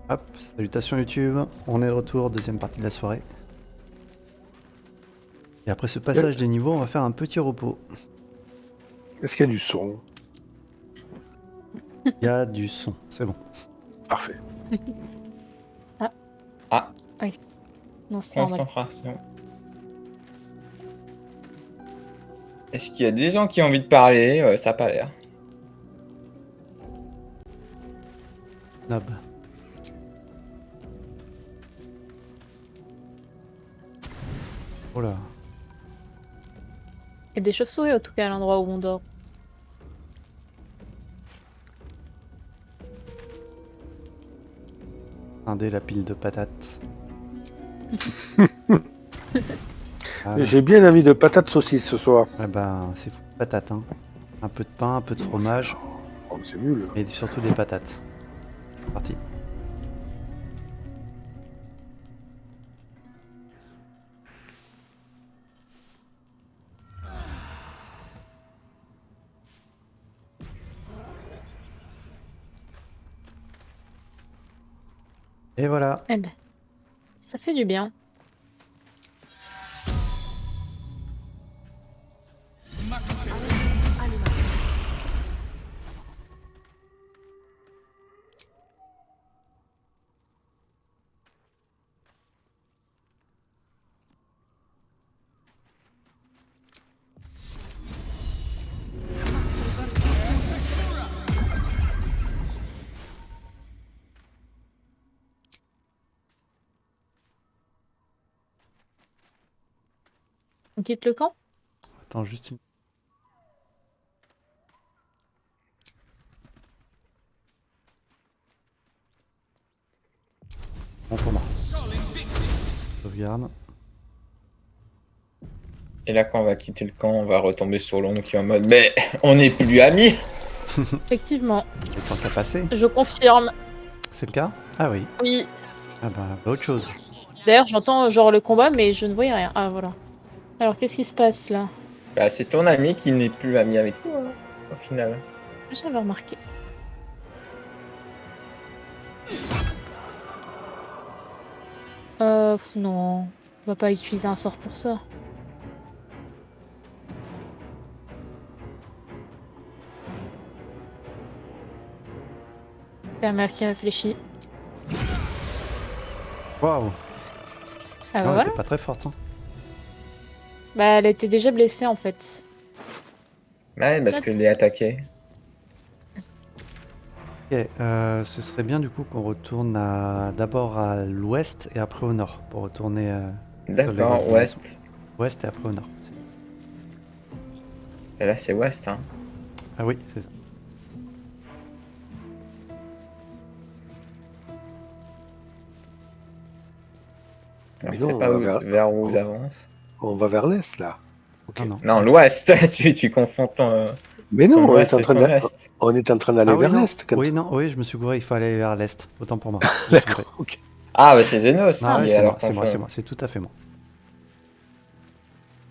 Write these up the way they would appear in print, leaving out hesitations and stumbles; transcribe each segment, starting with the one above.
Hop, salutations YouTube, on est de retour, deuxième partie de la soirée. Et après ce passage des niveaux, on va faire un petit repos. Est-ce qu'il y a du son? Il y a du son, c'est bon. Parfait. Ah, Oui. Non, c'est normal. concentration. Est-ce qu'il y a des gens qui ont envie de parler? Ça n'a pas l'air. Nob. Oh là. Il y a des chauves-souris en tout cas à l'endroit où on dort. Scindez la pile de patates. Voilà. J'ai bien envie de patates saucisses ce soir. Eh ben, c'est fou, patates, hein. Un peu de pain, un peu de fromage, Oh, c'est nul. et surtout des patates. Parti. Et voilà. Eh ben, ça fait du bien. On quitte le camp? Attends juste une... Bon pour moi. Sauvegarde. Et là, quand on va quitter le camp, on va retomber sur l'ombre qui est en mode mais on n'est plus amis. Effectivement, Le temps qu'à passer. je confirme. C'est le cas? Ah oui. Oui. Ah bah, autre chose. D'ailleurs, j'entends genre le combat, mais je ne voyais rien. Ah voilà. Alors, qu'est-ce qui se passe là? Bah, c'est ton ami qui n'est plus ami avec toi, hein, au final. J'avais remarqué. Non. On va pas utiliser un sort pour ça. C'est la mère qui réfléchit. Waouh. Ah bah Non, elle voilà. était pas très forte, hein. Bah, elle était déjà blessée en fait. Ouais, parce que je l'ai attaqué. Ok, ce serait bien du coup qu'on retourne d'abord à l'ouest et après au nord pour retourner D'accord, sur ouest. ouest et après au nord. Et là, c'est ouest, hein. Ah oui, c'est ça. On Mais sait non, pas on va vers où ils avancent. On va vers l'est là. Ok. Non, non. Non, l'ouest. tu confonds ton. Mais non, ton on ouest est en et train ton d'aller est. Ah oui, vers non. l'est. Oui, non, oui, je me suis gouré, il faut aller vers l'est. Autant pour moi. Je me suis trompé. D'accord, ok. Ah, bah c'est Zenos Ah qui ouais, est c'est alors moi, c'est moi, confond. c'est moi, c'est tout à fait moi.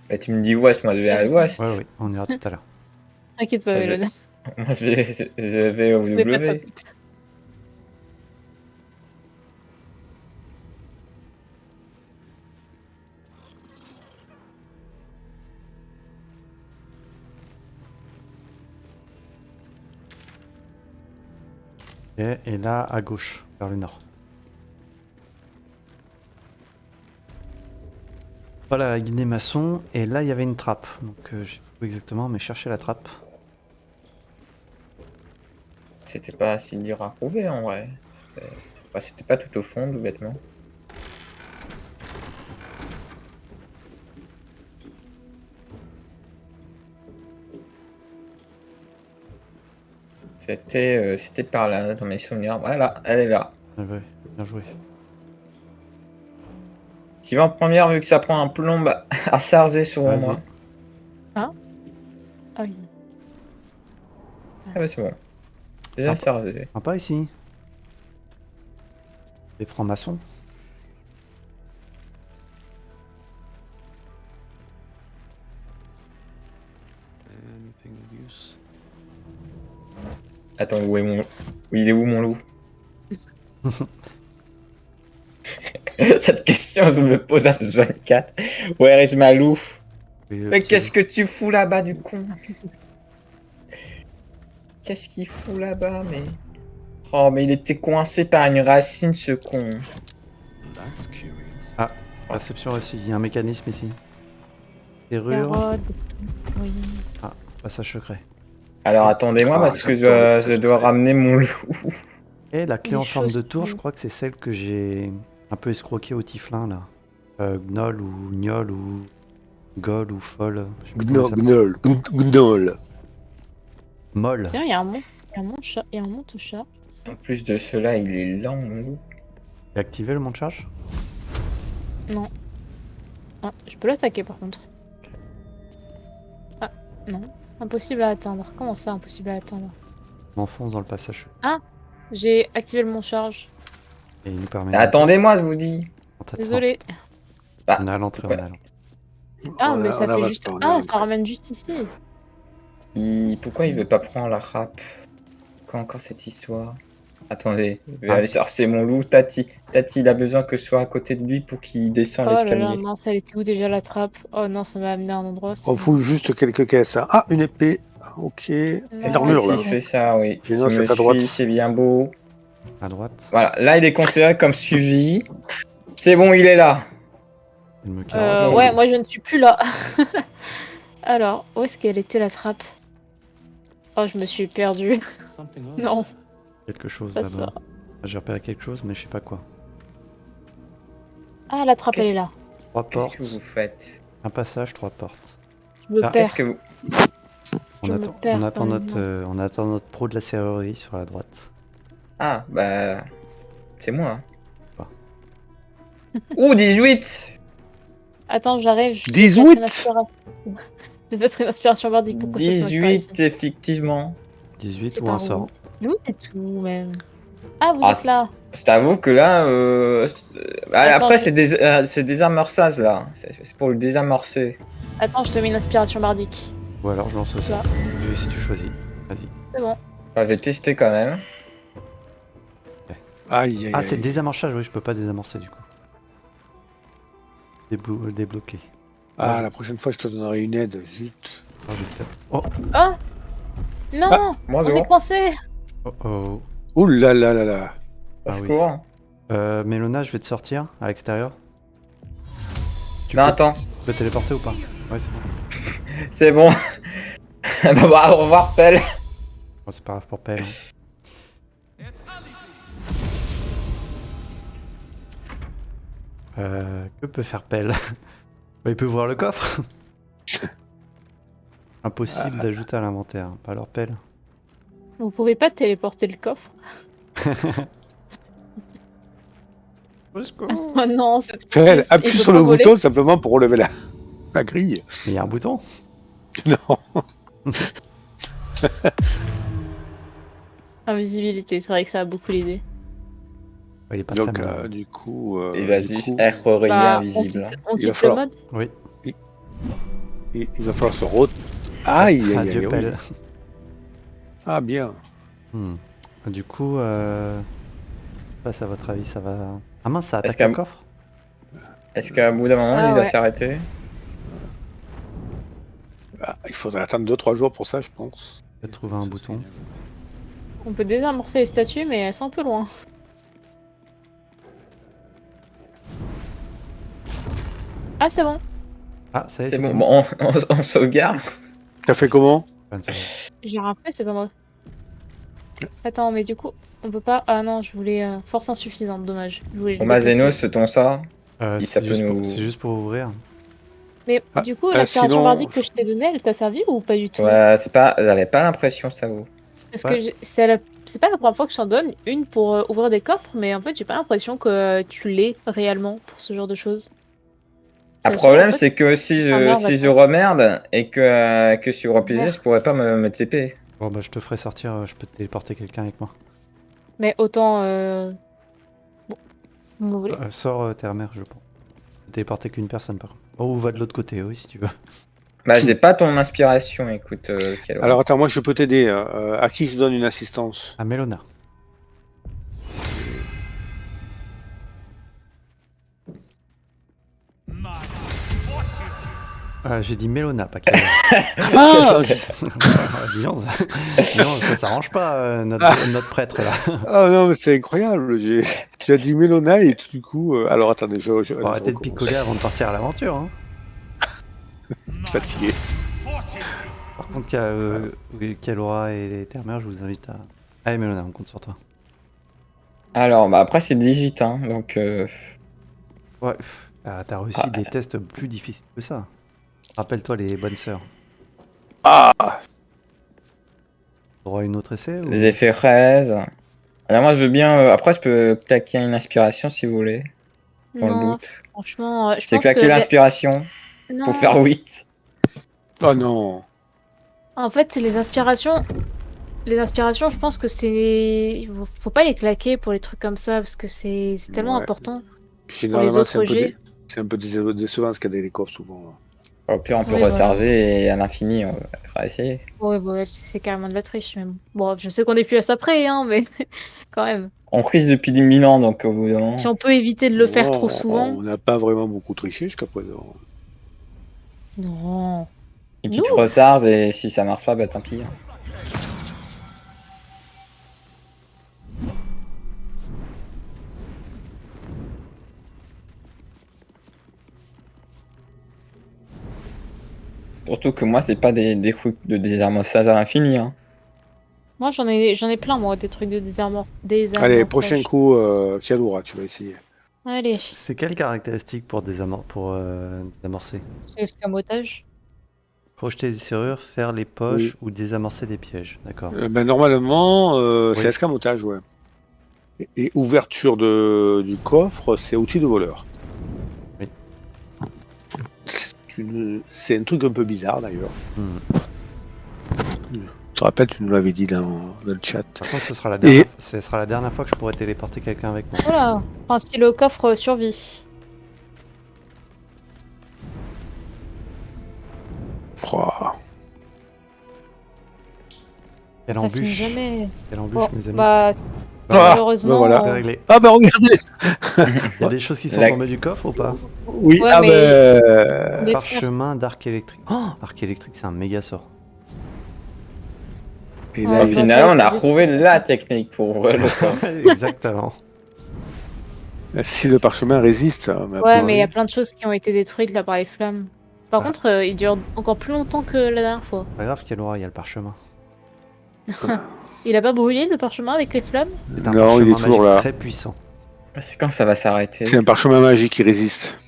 Bah, tu me dis ouest, moi je vais à l'ouest. Ouais, oui, on ira tout à l'heure. T'inquiète pas, Ah, je- Mélone. Moi je vais au Ce n'est pas ta W. pute. Et là, à gauche, vers le nord. Voilà, la guinée maçon, et là, il y avait une trappe. Donc, je sais pas où exactement, mais cherchez la trappe. C'était pas si dur à trouver en vrai. C'était pas tout au fond, tout bêtement. C'était par là, dans mes souvenirs. Voilà, elle est là. Ah ouais, bien joué. Qui va en première vu que ça prend un plomb à s'arzer sur Vas-y. moi. Ah oui. Ah bah c'est bon. Déjà Sympa. s'arzer. Sympa ici. Les francs-maçons. Attends, où il est où mon loup? Cette question, je me pose à ce 24. Where is Malou? Mais qu'est-ce que tu fous là-bas, du con? Qu'est-ce qu'il fout là-bas, mais... Oh, mais il était coincé par une racine, ce con. Ah, réception réussie. Il y a un mécanisme ici. Serrure. Carotte, oui. Passage secret. Alors, attendez-moi, Ah, parce que j'adore je le dois passage ramener mon loup. Et la clé Les en forme de choses tour, je sont- crois que c'est celle que j'ai un peu escroquée au tiflin là. Gnoll ou Gnol ou Gol ou Folle. Je sais plus comment ça s'appelle. Gnol. Molle. Tiens, il y a un mont. Il y a un mont chat. Il y a un mont au chat. En plus de cela, il est lent, mon loup. J'ai activé le mont de charge. Non. Ah, je peux l'attaquer par contre. Ah, non. Impossible à atteindre. Comment ça, impossible à atteindre? Je m'enfonce dans le passage. J'ai activé le mont charge. Et il nous permet. Mais attendez-moi, je vous dis. Désolé. On est à l'entrée, on Pourquoi est à l'entrée. Ah, On mais a- ça on fait avance juste. pas, on Ah, avance ça pas. ramène juste ici. Pourquoi il veut pas prendre la râpe? Quand encore cette histoire? Attendez, je vais Ah. aller chercher mon loup. Tati, il a besoin que je sois à côté de lui pour qu'il descende Oh là là, l'escalier. mince, elle était où déjà la trappe? Oh non, ça m'a amené à un endroit. On fout juste quelques caisses. Hein. Ah, une épée. Ok. Non, Armure, là. Il fait ça, oui. J'ai Je une me c'est à droite. suis, c'est bien beau. À droite. Voilà, là il est considéré comme suivi. C'est bon, il est là. Il me carotte. Ouais, moi je ne suis plus là. Alors, où est-ce qu'elle était la trappe? Oh, je me suis perdue. Non, Quelque chose pas là-bas. ça. J'ai repéré quelque chose, mais je sais pas quoi. Ah, la trappe, elle Qu'est-ce- est là. 3 Qu'est-ce portes. que vous faites? Un passage, 3 portes. Je me Ah, perds. Qu'est-ce que vous... Je me perds quand même, on attend notre pro de la serrurerie sur la droite. Ah, bah... C'est moi. Pas. Ouh, 18 Attends, j'arrive. Je 18? Je vais mettre une inspiration bardique pour que ça se mette pas 18, ici. effectivement. 18 C'est ou un par sort. où? Mais où c'est tout, même? Ah, vous Ah, êtes là. Je t'avoue que là... Attends, après, je- c'est des amorçages, là. C'est pour le désamorcer. Attends, je te mets une inspiration bardique. Ou alors je lance au sort. Là. Si tu choisis. Vas-y. C'est bon. Enfin, je vais tester quand même. Aïe, aïe, Ah, aïe. c'est désamorçage, oui, je peux pas désamorcer du coup. Débloqué. Ah, la prochaine fois, je te donnerai une aide. Juste. Oh, j'ai peut-être. Oh, Oh non, Ah, on Bonjour. est coincé. oh, oh. Ouh là là là là. Au Ah oui. secours. Mélona, je vais te sortir à l'extérieur. Tu Non, peux, attends. tu peux téléporter ou pas? Ouais, c'est bon. C'est bon. Bah, au revoir, Pelle. Bon, c'est pas grave pour Pelle. Que peut faire Pelle? Bah, il peut voir le coffre. Impossible d'ajouter à l'inventaire. Pas alors Pelle. Vous pouvez pas téléporter le coffre? Oh non, c'est trop Fais, triste. Il appuie peut sur pas le voler. bouton simplement pour relever la grille. Mais il y a un bouton. Non. Invisibilité, c'est vrai que ça a beaucoup l'idée. Ouais, il est pas Donc, très mal. du coup. Et vas-y, du coup, R Bah, invisible. On Il va quitte le falloir- mode? Oui. il va falloir se Aïe, aïe, aïe, Adieu aïe. Pelle. Ah, bien. Du coup, passe à votre avis, ça va. Ah mince, ça Est-ce attaque le qu'à- coffre? Est-ce qu'à bout d'un moment, Ah il va ouais. s'arrêter? Ah, il faudrait attendre 2-3 jours pour ça, je pense. Je vais trouver un bouton. On peut désamorcer les statues, mais elles sont un peu loin. Ah, c'est bon. Ah, ça y est, C'est bon, bon. bon, on sauvegarde. T'as fait comment? J'ai rappelé, c'est pas moi. Attends, mais du coup, on peut pas. Ah non, je voulais force insuffisante, dommage. Je voulais le Bon, bah, déplacer. Zénos, c'est ton ça. Et ça C'est peut juste, nous- c'est juste pour ouvrir. Mais Ah, du coup, l'aspiration sinon- bardique que je t'ai donnée, elle t'a servi ou pas du tout? Ouais, c'est pas, j'avais pas l'impression, ça vaut. Parce Ouais. que c'est pas la première fois que je t'en donne une pour ouvrir des coffres, mais en fait, j'ai pas l'impression que tu l'aies réellement pour ce genre de choses. Le Ça, problème, en fait, c'est que si Ah, merde, je attends. remerde et que je suis replié, Merde. je pourrais pas me TP. Bon, bah, je te ferai sortir, je peux téléporter quelqu'un avec moi. Mais autant. Bon, vous voulez. Sors terre-mère, je pense. Je peux téléporter qu'une personne, par contre. Oh, ou va de l'autre côté, oui, si tu veux. Bah, j'ai pas ton inspiration, écoute. Kalo. Alors, attends, moi, je peux t'aider. À qui je donne une assistance? À Mélona. J'ai dit Mélona, pas Calora. Ah, Dis donc, ça s'arrange pas, notre prêtre là. ah non, mais c'est incroyable. J'ai dit Mélona et tout du coup. Alors attendez, je Faut arrêter de recommence. picoler avant de partir à l'aventure. Hein. Je suis fatigué. Par contre, Calora et Termer, je vous invite à. Allez, Mélona, on compte sur toi. Alors, bah après, c'est 18, hein, donc... Ouais, t'as réussi des tests plus difficiles que ça. Rappelle-toi les bonnes sœurs. Ah, T'auras une autre essai ou... Les effets fraises. Alors moi, je veux bien... après, je peux claquer une inspiration, si vous voulez. Dans le Non, doute. franchement, je C'est pense claquer que... l'inspiration Non. pour faire 8. oh non. En fait, les inspirations, je pense que c'est... Faut pas les claquer pour les trucs comme ça, parce que c'est tellement Ouais. important. Généralement, autres jets. c'est un peu décevant ce qu'il y a des coffres souvent. Au pire, on peut Oui, voilà. réserver et à l'infini, on va essayer. Ouais, bon, c'est carrément de la triche, mais bon. Bon, je sais qu'on est plus à ça près, hein, mais quand même. On frise depuis 10 000 ans, donc au bout d'un moment... Si on peut éviter de le faire Non, trop souvent... On n'a pas vraiment beaucoup triché jusqu'à présent. Non. Une petite Nous ressarde et si ça marche pas, bah tant pis. Surtout que moi, c'est pas des trucs de désarmement à l'infini. Hein. Moi, j'en ai plein, moi, des trucs de désarmement. Allez, prochain coup, Kialura, tu vas essayer. Allez, C'est quelle caractéristique pour désamorcer? c'est escamotage. Projeter des serrures, faire les poches Oui. ou désamorcer des pièges, d'accord. Ben, normalement, Oui. c'est escamotage, ouais. Et ouverture du coffre, c'est outil de voleur. Oui. C'est un truc un peu bizarre d'ailleurs. Hmm. Je te rappelle, tu nous l'avais dit dans le chat. Par contre, ce sera la dernière fois que je pourrai téléporter quelqu'un avec moi. Voilà. Enfin, si le coffre survit. Pouah. Quelle Ça finit embûche. jamais. Quelle embûche, Bon, mes amis. bah, Ah, malheureusement... bah voilà. C'est réglé. Ah ben regardez. Il y a des choses qui sont La- tombées du coffre ou pas? Oui, Ouais, ah mais- ben... Des- Parchemin d'arc électrique. Oh, arc électrique, c'est un méga sort. Et Ouais, là, Au ça, final, ça, on a c'est- retrouvé la technique pour ouvrir le coffre. Exactement. si le parchemin résiste... mais Ouais, après, mais il y a plein de choses qui ont été détruites là par les flammes. Par Ah. contre, il dure encore plus longtemps que la dernière fois. Pas grave, Calora, il y a le parchemin. Il a pas brûlé le parchemin avec les flammes? C'est un Non, il est parchemin toujours magique là. très puissant. C'est quand ça va s'arrêter? C'est un parchemin magique qui résiste.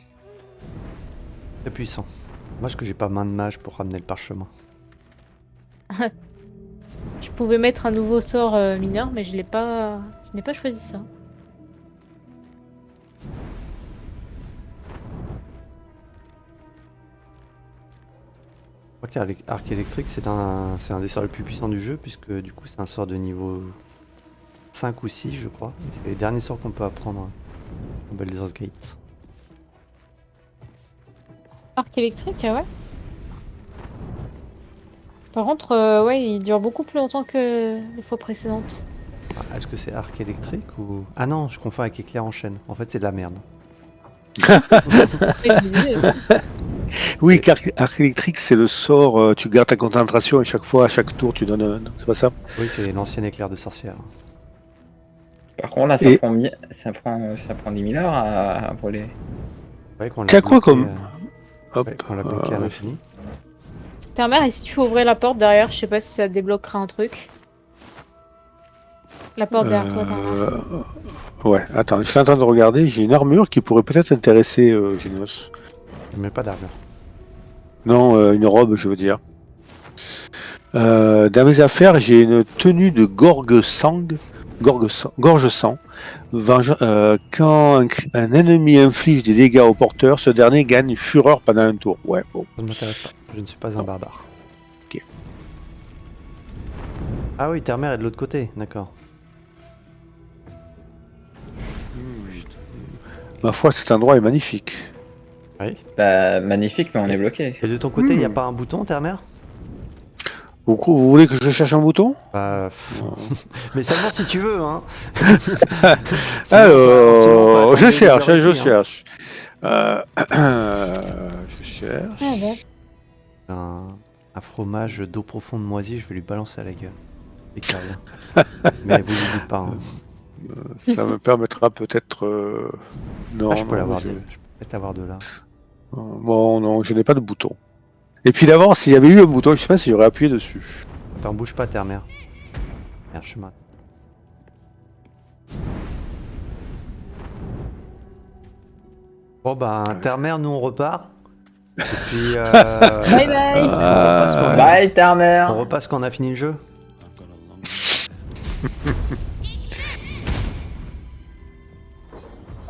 Très puissant. Moi, que j'ai pas main de mage pour ramener le parchemin. Je pouvais mettre un nouveau sort mineur, mais je n'ai pas choisi ça. Je crois qu'arc électrique, c'est un des sorts les plus puissants du jeu, puisque du coup, c'est un sort de niveau 5 ou 6, je crois. Et c'est les derniers sorts qu'on peut apprendre en Baldur's Gate. Arc électrique, ah ouais. Par contre, ouais, il dure beaucoup plus longtemps que les fois précédentes. Ah, est-ce que c'est arc électrique ou... Ah non, je confonds avec éclair en chaîne. En fait, c'est de la merde. Ouais, je disais aussi. Oui, car arc électrique, c'est le sort, tu gardes ta concentration et à chaque tour, tu donnes un. C'est pas ça? Oui, c'est l'ancien éclair de sorcière. Par contre, là, ça prend 10 000 heures à brûler. Ouais, qu'on l'a T'as quoi bloqué, comme- Hop. ouais, qu'on l'a bloqué à l'infini. Ta mère, et si tu ouvrais la porte derrière, je sais pas si ça débloquera un truc. La porte derrière toi, ta mère. Ouais, attends, je suis en train de regarder, j'ai une armure qui pourrait peut-être intéresser Genos. Je mets pas d'armure. Non, une robe, je veux dire. Dans mes affaires, j'ai une tenue de gorge sang. Quand un ennemi inflige des dégâts au porteur, ce dernier gagne fureur pendant un tour. Ouais, bon. Ça ne m'intéresse pas. Je ne suis pas un barbare. Ok. Ah oui, Termer est de l'autre côté, d'accord. Ma foi, cet endroit est magnifique. Oui. Bah, magnifique, mais on est bloqué. Et de ton côté, il n'y a pas un bouton, Termer? Vous voulez que je cherche un bouton? Mais seulement si tu veux, hein. Alors, je cherche. hein. Je cherche. Ah ouais. un fromage d'eau profonde moisie, je vais lui balancer à la gueule. Et qu'il revient. Mais vous ne dites pas. Hein. Ça me permettra peut-être... Non, Ah, je peux l'avoir je... je peux peut-être l'avoir de là. Bon, non, je n'ai pas de bouton. Et puis d'abord, s'il y avait eu un bouton, je sais pas si j'aurais appuyé dessus. Attends, bouge pas, terre-mère. Merde, chemin. Bon bah, terre-mère, nous on repart. Et puis... Bye bye. Bye, ta mère. On repasse quand on a fini le jeu.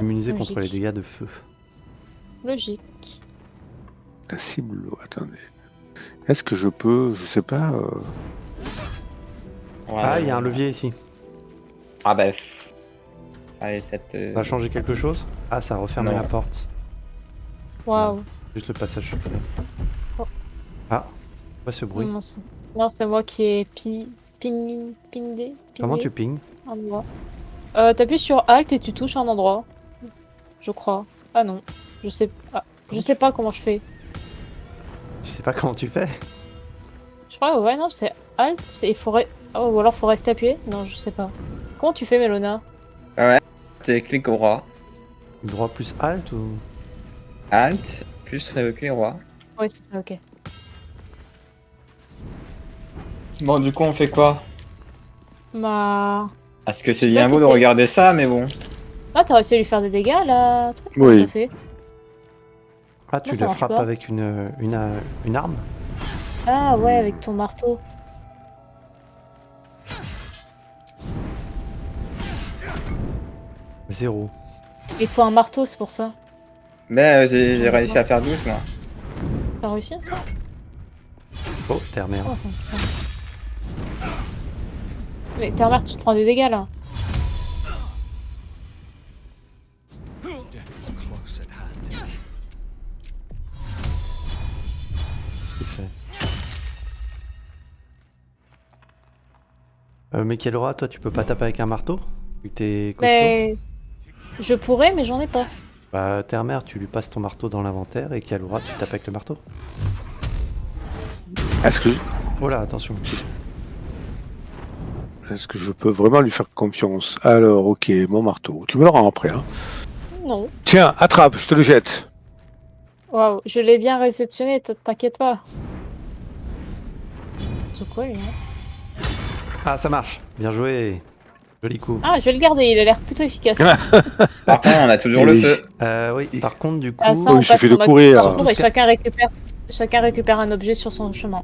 Immunisé contre les Logique. dégâts de feu. Logique. La cible, attendez. Est-ce que je peux, je sais pas... Ouais, Ah, il y a un levier ici. Ah bah... Allez, peut-être... Ça va changer quelque chose? Ah, ça a refermé Non. la porte. Waouh. Juste le passage secret. Oh. Ah, c'est quoi ce bruit? Non, c'est moi qui ai pingé. Comment tu pings? Un endroit. T'appuies sur Alt et tu touches un endroit. Je crois. Ah non. Je sais pas comment je fais. Tu sais pas comment tu fais? Je crois, ouais, non, c'est Alt et Oh, ou alors faut rester appuyé? Non, je sais pas. Comment tu fais, Melona? T'es clic droit. Droit plus Alt ou... Alt, plus clic droit. Ouais, c'est ça, ok. Bon, du coup, on fait quoi? Bah... Parce que c'est sais bien pas beau si de c'est- regarder ça, mais bon. Ah, t'as réussi à lui faire des dégâts, là? Truc, Oui. Comment t'as fait? Ah, tu Non, ça le marche frappes pas. avec une arme? Ah, ouais, avec ton marteau. Zéro. Il faut un marteau, c'est pour ça. Ben, j'ai réussi à faire 12, moi. T'as réussi? Oh, terre-mère. Oh, attends. Mais t'es tu te prends des dégâts, là. Il fait. Mais Kelora, toi, tu peux pas taper avec un marteau? Vu que t'es costaud? Mais... Je pourrais, mais j'en ai pas. Bah, terre-mère, tu lui passes ton marteau dans l'inventaire et Kelora, tu tapes avec le marteau. Est-ce que, Oh là, attention. est-ce que je peux vraiment lui faire confiance? Alors, ok, mon marteau. Tu me le rends après, hein. Non. Tiens, attrape, je te le jette. Waouh, je l'ai bien réceptionné, t'inquiète pas. C'est quoi, lui, hein? Ah, ça marche. Bien joué. Joli coup. Ah, je vais le garder, il a l'air plutôt efficace. Par contre, on a toujours le Oui. feu. Oui, par contre, du coup... Ah, ça, Oh, on il suffit passe de en mode courir. tour et chacun récupère un objet sur son chemin.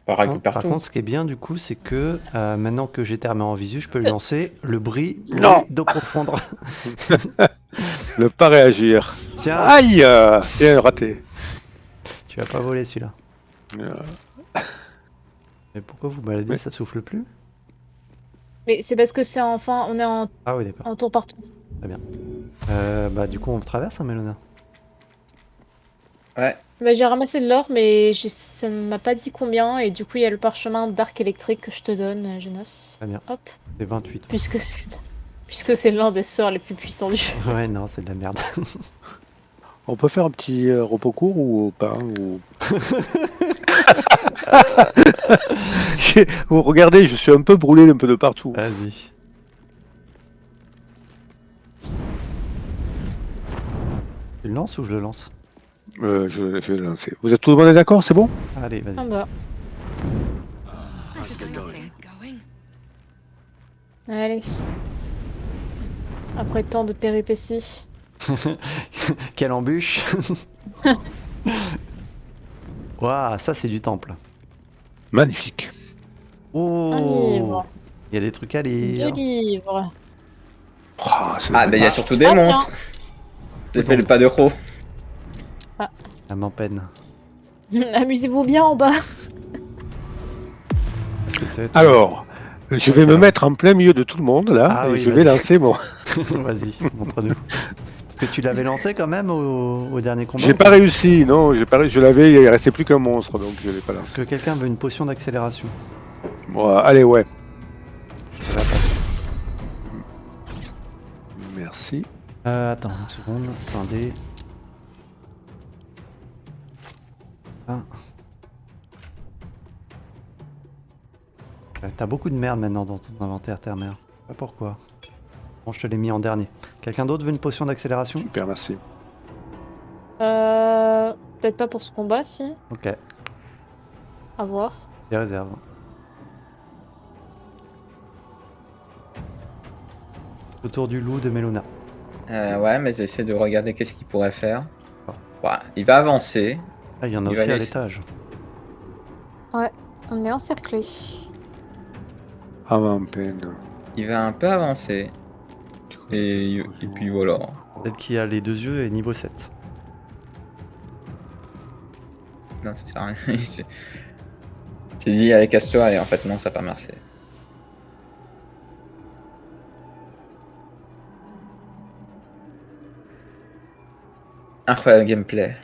On récupère Par tout. contre, ce qui est bien du coup, c'est que maintenant que j'ai terminé en visu, je peux lui lancer le bris Non. d'eau profonde. Ne pas réagir. Tiens, Aïe et raté. tu vas pas voler celui-là. Euh, Mais pourquoi vous baladez, Mais- ça souffle plus? Mais c'est parce que c'est enfin, on est Ah oui, d'accord. en tour par tour. Bah du coup, on traverse, hein, Mélona? Ouais. Bah, j'ai ramassé de l'or, mais ça ne m'a pas dit combien, et du coup, il y a le parchemin d'arc électrique que je te donne, Genos. Très bien. Hop. C'est 28. Puisque c'est l'un des sorts les plus puissants du jeu. Ouais, non, c'est de la merde. On peut faire un petit repos court ou pas ou... Vous regardez, je suis un peu brûlé un peu de partout. Vas-y. Tu le lances ou je le lance? Je vais le lancer. Vous êtes tout le monde d'accord, c'est bon? Allez, vas-y. Ah bah. Allez. Après tant de péripéties. Quelle embûche. Waouh, ça c'est du temple. Magnifique. Oh, Un livre. il y a des trucs à lire. 2 livres. Oh, c'est Ah, ben, il y a surtout des Ah, monstres. C'est fait le pas de croc. Ça m'empeine. Amusez-vous bien en bas. Peut-être. Alors, je vais me mettre en plein milieu de tout le monde là Ah et oui, je vais vas-y. lancer mon. Vas-y, montre-nous. Parce que tu l'avais lancé quand même au dernier combat. J'ai pas réussi, non, j'ai pas réussi. Je l'avais, il restait plus qu'un monstre donc je l'ai pas Est-ce lancé. que quelqu'un veut une potion d'accélération? Bon, allez, ouais. Je te la passe. Merci. Attends, une seconde, scindé. Ah. T'as beaucoup de merde maintenant dans ton inventaire, terre-mère. Je sais pas pourquoi. Bon, je te l'ai mis en dernier. Quelqu'un d'autre veut une potion d'accélération? Super, merci. Peut-être pas pour ce combat, si. Ok, À voir. des réserves. Autour du loup de Melona. Ouais, mais j'essaie de regarder qu'est-ce qu'il pourrait faire. Ah. Ouais, il va avancer. Ah, il y en a Il va aussi à laisser- l'étage. On est encerclé. Avant-peine. Il va un peu avancer. Et puis voilà. Celle qui a les deux yeux est niveau 7. Non, ça sert à rien. C'est dit, allez, casse-toi, et en fait, non, ça n'a pas marché. Incroyable gameplay.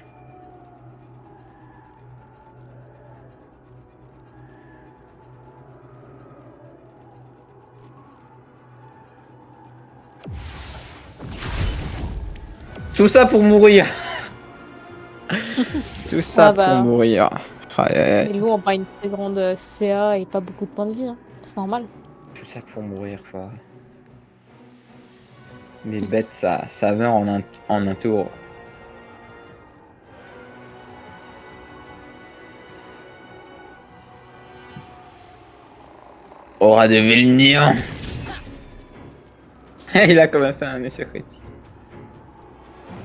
Tout ça pour mourir. Tout ça Ah bah. pour mourir. Aïe, aïe, aïe. Les loups ont pas une très grande CA et pas beaucoup de points de vie. Hein. C'est normal. Tout ça pour mourir, quoi. Les bêtes, ça meurt en un tour. Aura de Vilnian. Il a quand même fait un essai critique.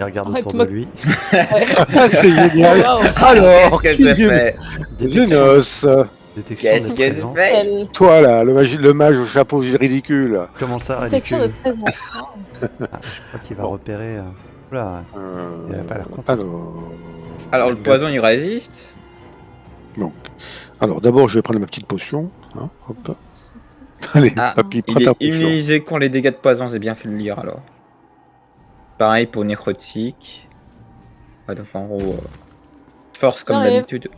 Il regarde Arrête, autour moi- de lui. Ah, c'est génial. Waouh. Alors, Qu'est-ce qui que j'ai fait? Zenos, Détection Qu'est-ce de que j'ai présence. fait? Quelle toi là, le mage au chapeau ridicule. Comment ça, protection de ridicule? présence. Ah, je crois qu'il va repérer... Oula, il a pas l'air content. Alors, le poison, il résiste. Donc, alors d'abord, je vais prendre ma petite potion. Hein, hop. Allez, Ah, papy, prends Il ta est potion. immunisé contre les dégâts de poison, j'ai bien fait de le lire alors. Pareil pour nécrotique. Ouais, donc en gros, force comme J'arrive. d'habitude.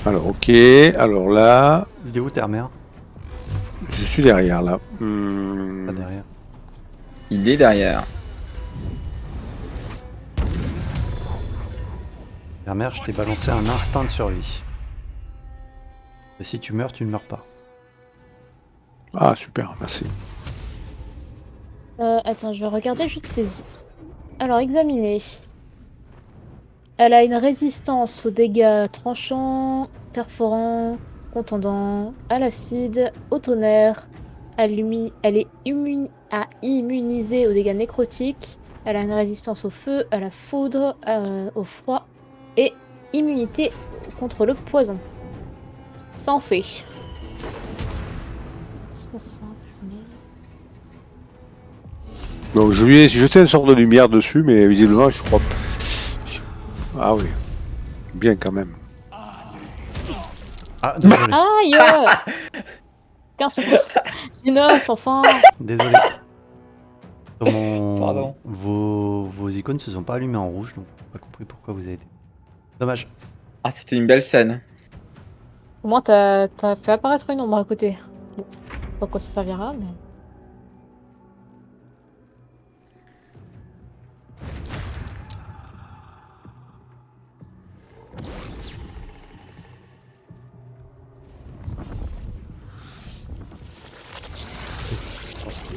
Alors, ok. Alors là, Il est où, terre-mère? je suis derrière là. Pas derrière. Il est derrière. Terre-mère, je t'ai balancé un instinct de survie. Et si tu meurs, tu ne meurs pas. Ah, super, merci. Attends, je vais regarder juste ses... Alors, examiner. Elle a une résistance aux dégâts tranchants, perforants, contondants, à l'acide, au tonnerre. Elle est immunisée aux dégâts nécrotiques. Elle a une résistance au feu, à la foudre, au froid et immunité contre le poison. Ça en fait. C'est pas ça. Donc je lui ai jeté une sorte de lumière dessus, mais visiblement, je crois. Ah oui, bien quand même. Ah, désolé. Aïe 15 secondes. Dinos, enfin. Désolé. Sur mon- Pardon. Vos icônes ne se sont pas allumées en rouge, donc j'ai pas compris pourquoi vous avez été. Dommage. Ah, c'était une belle scène. Au moins, t'as fait apparaître une ombre à côté. Bon, pas à quoi ça servira, mais...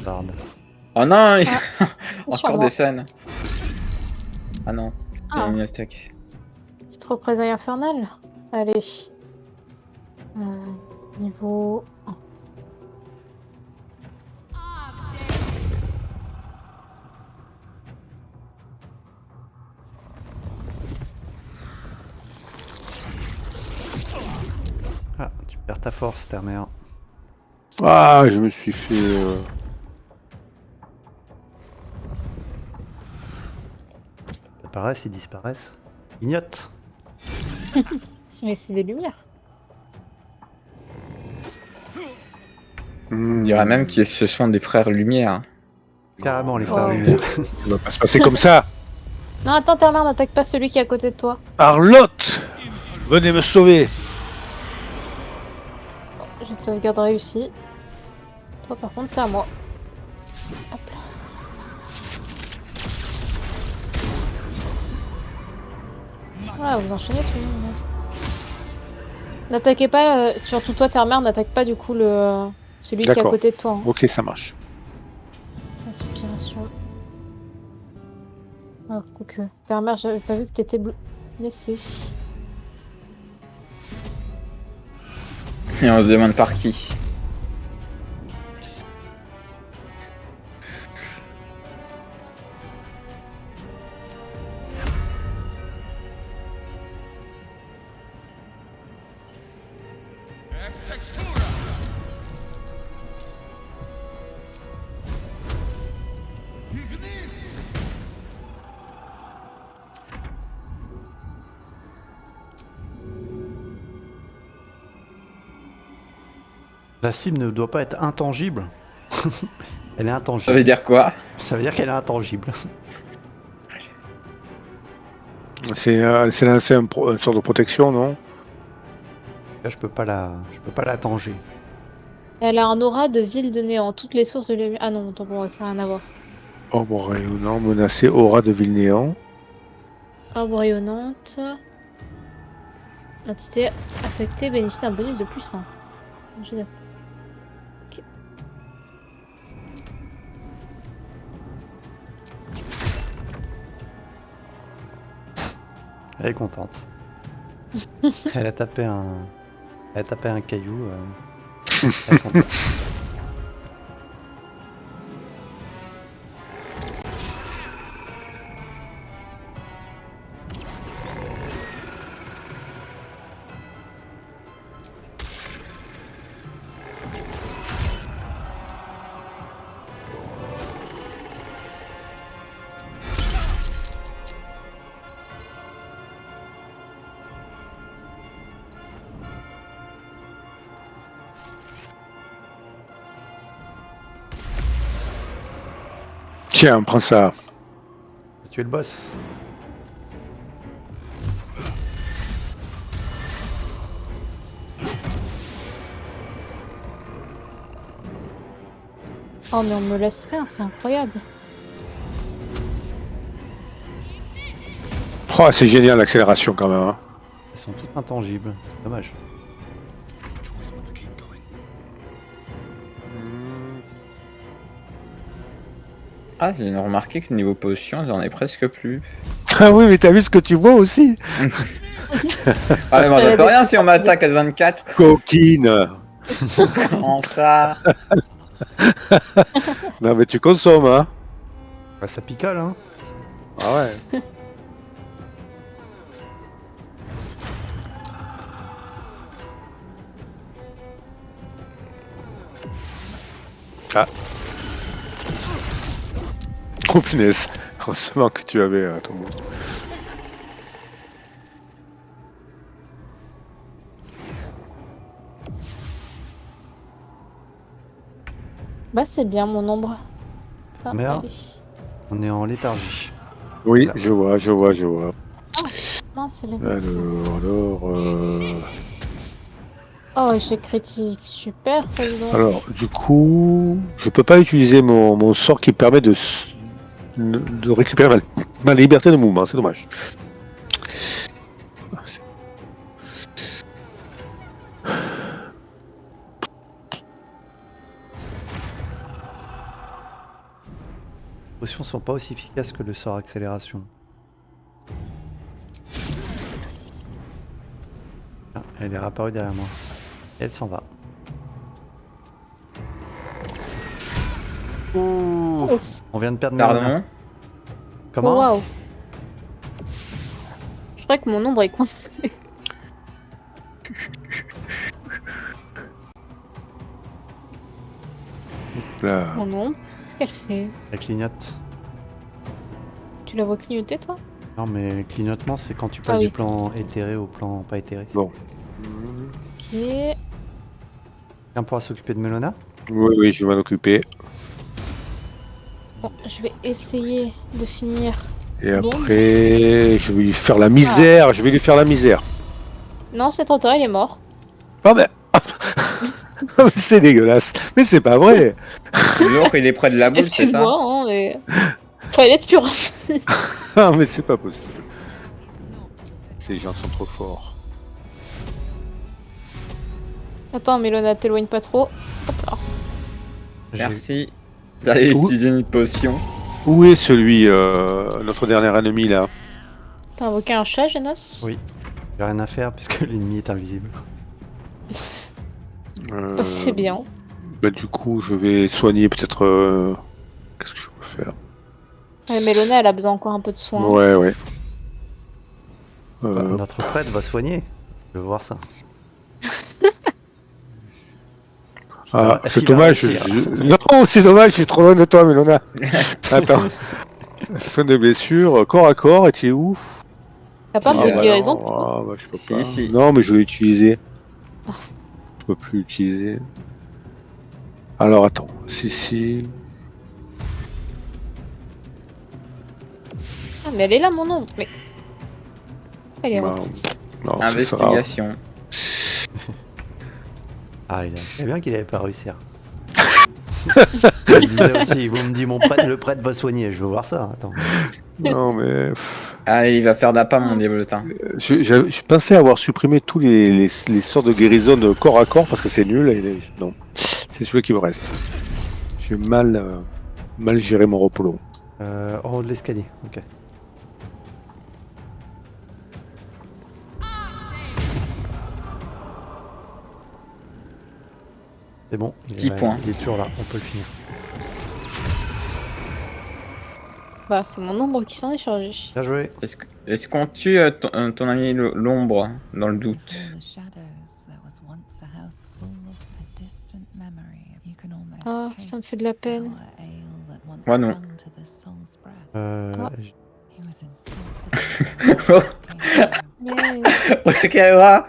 Barbe. Oh non, Sur encore moi. des scènes. Ah non, c'était Ah. une attaque. Petite représailles infernale. Allez. Niveau 1. Ah, tu perds ta force, terre-mère. Ah, je me suis fait. Ils apparaissent, ils disparaissent. Ignote. Mais c'est des lumières. On dirait même que ce sont des frères Lumière. Carrément, les frères Oh. Lumière. Ça va pas se passer comme ça. Non, attends, ta mère n'attaque pas celui qui est à côté de toi. Arlotte, venez me sauver. J'ai de sauvegarde réussie. Toi, par contre, t'es à moi. Hop là. Ouais, vous enchaînez tout le monde. N'attaquez pas, surtout toi, Terre-Mère, n'attaque pas du coup celui qui est à D'accord. côté de toi. Hein. Ok, ça marche. Inspiration. Ah, quoique. Terre-Mère, j'avais pas vu que t'étais blessé. Et on se demande par qui. La cible ne doit pas être intangible. Elle est Ça intangible. veut dire quoi? Ça veut dire qu'elle est intangible. C'est lancer une sorte de protection, non? Là, je peux pas la tanger. Elle a un aura de ville de néant. Toutes les sources de lumière. Ah non, attends, bon, ça n'a rien à voir. Orbe rayonnant, menacé, aura de ville néant. Arbre rayonnante. L'entité affectée bénéficie d'un bonus de +1. J'ai noté. Ok. Elle est contente. Elle a tapé un caillou. Elle est contente. Tiens, prends ça. Tu es le boss. Oh, mais on me laisse rien, c'est incroyable. Oh, c'est génial l'accélération quand même. Hein. Elles sont toutes intangibles. C'est dommage. Ah, j'ai remarqué que niveau potion, j'en ai presque plus. Ah oui, mais t'as vu ce que tu vois aussi? Ah, mais bon, ça peut rien si on m'attaque à 24. Coquine. Comment ça? Non, mais tu consommes, hein? Bah, ça picole, hein. Ah ouais. Ah. Oh punaise. Heureusement que tu avais ton mot. Bah, c'est bien mon ombre. Ah, Merde. allez. On est en léthargie. Oui, Voilà. je vois. Mince, c'est la mise. Alors, Oh, échec critique. Super, ça dis donc. alors, du coup, je peux pas utiliser mon sort qui me permet de récupérer ma liberté de mouvement, c'est dommage. Les potions sont pas aussi efficaces que le sort accélération. Ah, elle est réapparue derrière moi. Et elle s'en va. Oh, On vient de perdre Mélana. Pardon? Comment? waouh. Je crois que mon ombre est coincé. Là. Mon ombre, qu'est-ce qu'elle fait? Elle clignote. Tu la vois clignoter, toi? Non, mais le clignotement, c'est quand tu passes oui. du plan éthéré au plan pas éthéré. Bon. Ok. Quelqu'un pourra s'occuper de Mélona? Oui, je vais m'en occuper. Bon, je vais essayer de finir. Et Bon. après, je vais lui faire la misère. Je vais lui faire la misère. Non, c'est trop tard, il est mort. Ah ben... Mais c'est dégueulasse. Mais c'est pas vrai. L'autre, il est près de la boule, c'est ça? Excuse-moi, hein, mais... Fallait être plus rapide. Ah mais c'est pas possible. Ces gens sont trop forts. Attends, Mélona, t'éloigne pas trop. Hop là. J'ai- Merci. J'allais Où- utiliser une potion. Où est celui, notre dernier ennemi là? T'as invoqué un chat, Genos? Oui. J'ai rien à faire puisque l'ennemi est invisible. Bah, c'est bien. Bah, du coup, je vais soigner peut-être. Qu'est-ce que je peux faire? Mélona, elle a besoin encore un peu de soin. Ouais, ouais. Bah, notre prêtre va soigner. Je veux voir ça. Ah, S'il c'est va dommage. réussir. Non, c'est dommage, je suis trop loin de toi, Mélona. Attends. Soin de blessure, corps à corps, et tu es où? T'as pas un peu de bah guérison? non, ah, bah, je peux Si, pas. si. Non, mais je l'ai utilisé. Je peux plus l'utiliser. Alors attends. Si. Ah, mais elle est là, mon nom. Mais. Elle est Non, repartie. non, ça sera- Investigation. Ah, il est bien qu'il avait pas réussi. Il disait aussi, vous me dites mon prêtre, le prêtre va soigner. Je veux voir ça. Attends. Non, mais. Ah, il va faire d'appât, mon diablotin. Je pensais avoir supprimé tous les sorts de guérison de corps à corps parce que c'est nul. Non, c'est celui qui me reste. J'ai mal géré mon repos long. En haut de l'escalier. Ok. C'est bon. 10 points. Il est toujours là. On peut le finir. Bah, c'est mon ombre qui s'en est chargé. Bien joué. Est-ce qu'on tue ton ami l'ombre dans le doute? In the shadows, there was once a house full of a distant memory. You can almost Ah, ça me fait de la taste peine. sour ale that once Moi, non. clung to the soul's breath. Ah. He was insensible. Mais. Kaira,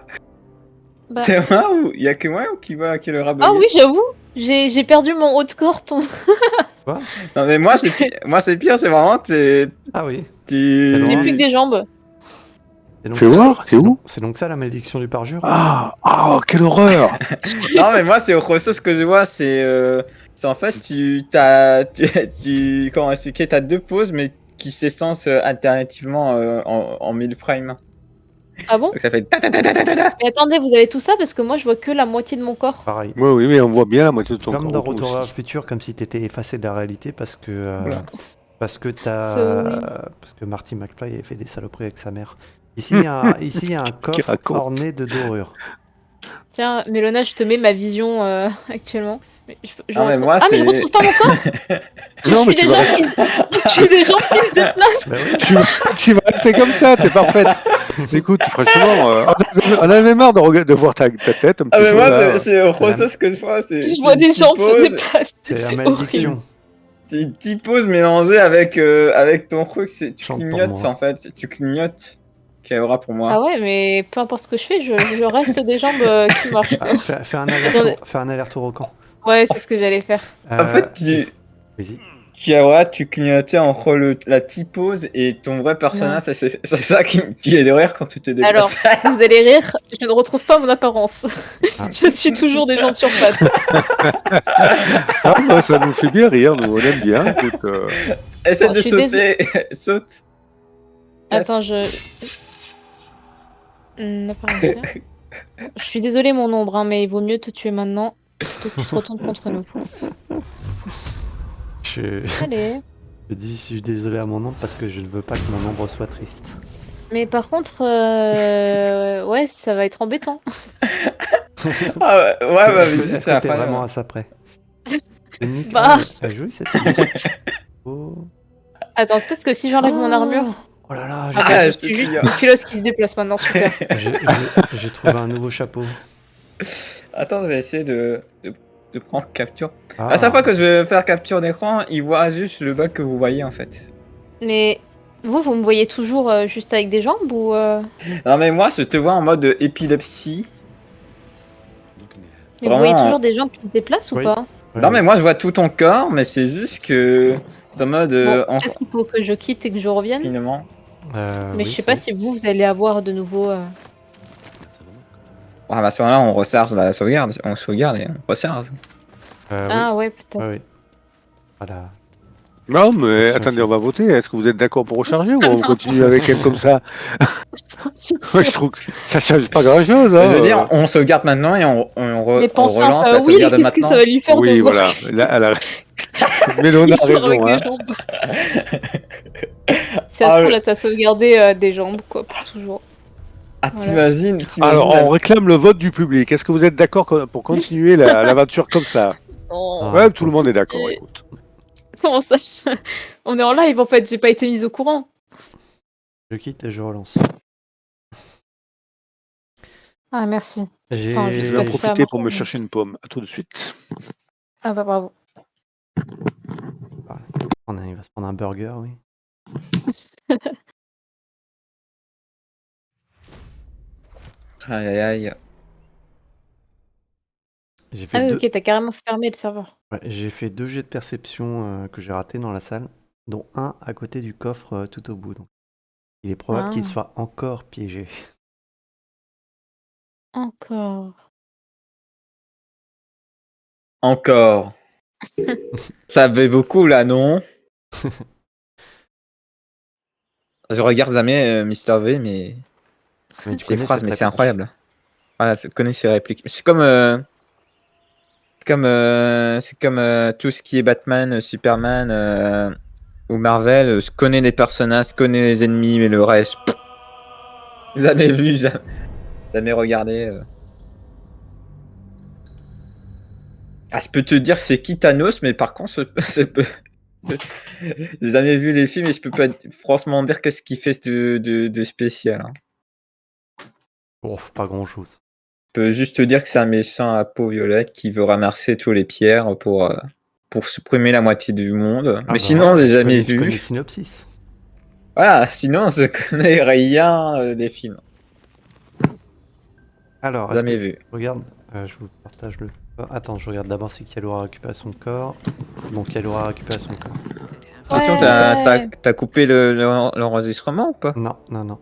Bah. c'est moi ou il y a que moi ou qui le Ah raboyer? oui, j'avoue. J'ai perdu mon haut de corps. Non mais moi c'est pire, c'est vraiment Ah oui. tu. Non, J'ai mais- plus que des jambes. C'est donc Fais ça- voir, c'est où donc- C'est donc ça la malédiction du parjure. Ah, quelle horreur! Non mais moi c'est autre chose que je vois, c'est en fait tu comment expliquer, t'as deux poses mais qui s'essencent alternativement en 1000 frames. Ah bon? Donc ça fait ta ta ta ta ta ta ta. Mais attendez, vous avez tout ça parce que moi je vois que la moitié de mon corps. Pareil. Ouais, oui, mais on voit bien la moitié de ton Comme corps. dans toi Retour vers le aussi. futur, comme si t'étais effacé de la réalité parce que C'est t'as horrible. parce que Marty McFly avait fait des saloperies avec sa mère. Ici il y a un coffre raconte orné de dorures. Tiens, Mélona, je te mets ma vision actuellement. Mais je Ah, mais retrouve... moi, ah, mais je c'est- retrouve pas mon corps! Je Non, mais suis tu des vas gens qui je suis des gens qui se déplacent! Bah oui. tu vas rester comme ça, t'es parfaite. Écoute, franchement, on avait marre de voir ta tête un petit Ah mais peu moi là. c'est autre chose que je vois, Je vois des jambes se déplacer. C'est la C'est malédiction. horrible. C'est une petite pause mélangée avec ton truc, tu Chante pour clignotes moi. en fait, tu clignotes. Kaira pour moi. Ah ouais, mais peu importe ce que je fais, je reste des jambes qui marchent. Ah, fais un aller-retour au camp. Ouais, c'est ce que j'allais faire. En fait, Vas-y. Kaira, tu clignotais entre la typose et ton vrai personnage, c'est ça qui est de rire quand tu te Alors, déplaces. vous allez rire, je ne retrouve pas mon apparence. Ah. Je suis toujours des jambes sur pattes. Ah, bah, ça nous fait bien rire, nous on aime bien. Écoute, Essaie Bon, de je suis sauter, saute. Attends, pas rien à faire. Je suis désolée, mon ombre, hein, mais il vaut mieux te tuer maintenant plutôt que tu te retournes contre nous. Je... Allez. je dis je suis désolé à mon ombre parce que je ne veux pas que mon ombre soit triste. Mais par contre, ouais, ça va être embêtant. Ah ouais, bah, Est-ce vas-y, que c'est la t'es fin. vraiment à ça près. Nick, Bah. elle joue cette musique. Oh. Attends, peut-être que si j'enlève mon armure. Oh là là, Ah bah, Ah, je c'est suis juste bien. une culotte qui se déplace maintenant, super. j'ai trouvé un nouveau chapeau. Attends, je vais essayer de prendre capture. Ah. À chaque fois que je vais faire capture d'écran, il voit juste le bug que vous voyez en fait. Mais vous me voyez toujours juste avec des jambes ou Non mais moi, je te vois en mode épilepsie. mais vous voyez Vraiment. toujours des jambes qui se déplacent ou Oui. pas? Ouais, Non mais moi, je vois tout ton corps, mais c'est juste que c'est en mode Bon, peut-être qu'il faut que je quitte et que je revienne. confinement. Mais je sais pas si vous allez avoir de nouveau. Ah bah à ce moment-là, on recharge la sauvegarde, on sauvegarde et on recharge. Oui. Ah ouais, peut-être. Ouais, oui. Voilà. Non, mais attendez, on va voter. Est-ce que vous êtes d'accord pour recharger ou on continue avec elle comme ça? Moi, je trouve que ça change pas grand-chose. Hein. Je veux dire, on sauvegarde maintenant et on Mais on pense relance à la Will, sauvegarde qu'est-ce que maintenant. ça va lui faire Oui, de voir voilà. Là, elle a... Mélone qu'il a sort avec raison. Hein. des jambes. Si ça se Ah, trouve, là, t'as sauvegardé des jambes, quoi, pour toujours. Ah, Voilà. t'imagines Alors, la- on réclame le vote du public. Est-ce que vous êtes d'accord pour continuer l'aventure comme ça? Oh. Ouais, tout le monde est d'accord, Et- écoute. Comment ça? On est en live, en fait, j'ai pas été mise au courant. Je quitte et je relance. Ah, merci. J'ai Enfin, Je sais vais pas en si ça profiter marche, pour me mais- chercher une pomme. À tout de suite. Ah bah bravo. il va se prendre un burger, oui. Aïe aïe aïe. J'ai fait Ah oui, deux... ok, t'as carrément fermé le serveur. ouais, j'ai fait 2 jets de perception que j'ai ratés dans la salle, dont un à côté du coffre tout au bout. Donc. Il est probable qu'il Ah. soit encore piégé. Encore. Encore. Ça fait beaucoup là, non? Je regarde jamais Mister V, mais Mais tu ses connais phrases, cette mais c'est réplique. incroyable. Voilà, je connais ses répliques. C'est comme tout ce qui est Batman, Superman ou Marvel. Je connais les personnages, je connais les ennemis, mais le reste, pff, jamais vu, jamais regardé. Ah, je peux te dire c'est qui Thanos, mais par contre, j'ai jamais vu les films et je peux pas franchement dire qu'est-ce qu'il fait de spécial. Hein. Oh, pas grand-chose. Je peux juste te dire que c'est un méchant à peau violette qui veut ramasser tous les pierres pour supprimer la moitié du monde. Ah Mais bah sinon, voilà, j'ai tu jamais connais- Tu connais vu. le synopsis. Voilà, sinon, je connais rien des films. Alors, est-ce Jamais que... vu. Regarde, je vous partage le... Attends, je regarde d'abord si Kalora a récupéré son corps. Bon, Kalora a récupéré son corps. Attention, Ouais. t'as coupé l'enregistrement ou pas? Non, non, non.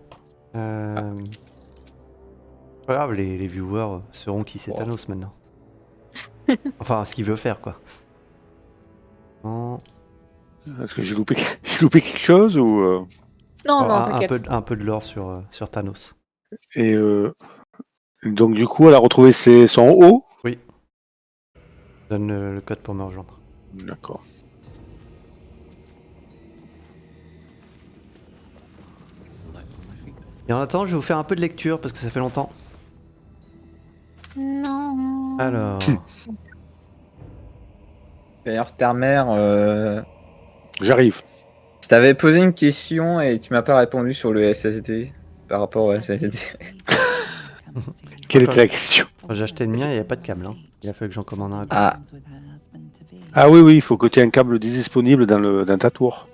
Pas grave, les viewers sauront qui c'est Oh. Thanos maintenant. Enfin, ce qu'il veut faire, quoi. Non. Est-ce que j'ai loupé... j'ai loupé quelque chose ou Non, Oh, non, un t'inquiète. peu de lore sur Thanos. Et donc du coup, elle a retrouvé son haut. Oui. Donne le code pour me rejoindre. D'accord. Et en attendant, je vais vous faire un peu de lecture parce que ça fait longtemps. Non. Alors, D'ailleurs, ta mère, J'arrive. je t'avais posé une question et tu m'as pas répondu sur le SSD par rapport au SSD. Quelle était la question? quand j'ai acheté le mien, il n'y avait pas de câble. Hein. Il a fallu que j'en commande un. Ah. Ah oui, oui, il faut que tu aies un câble disponible dans ta tour.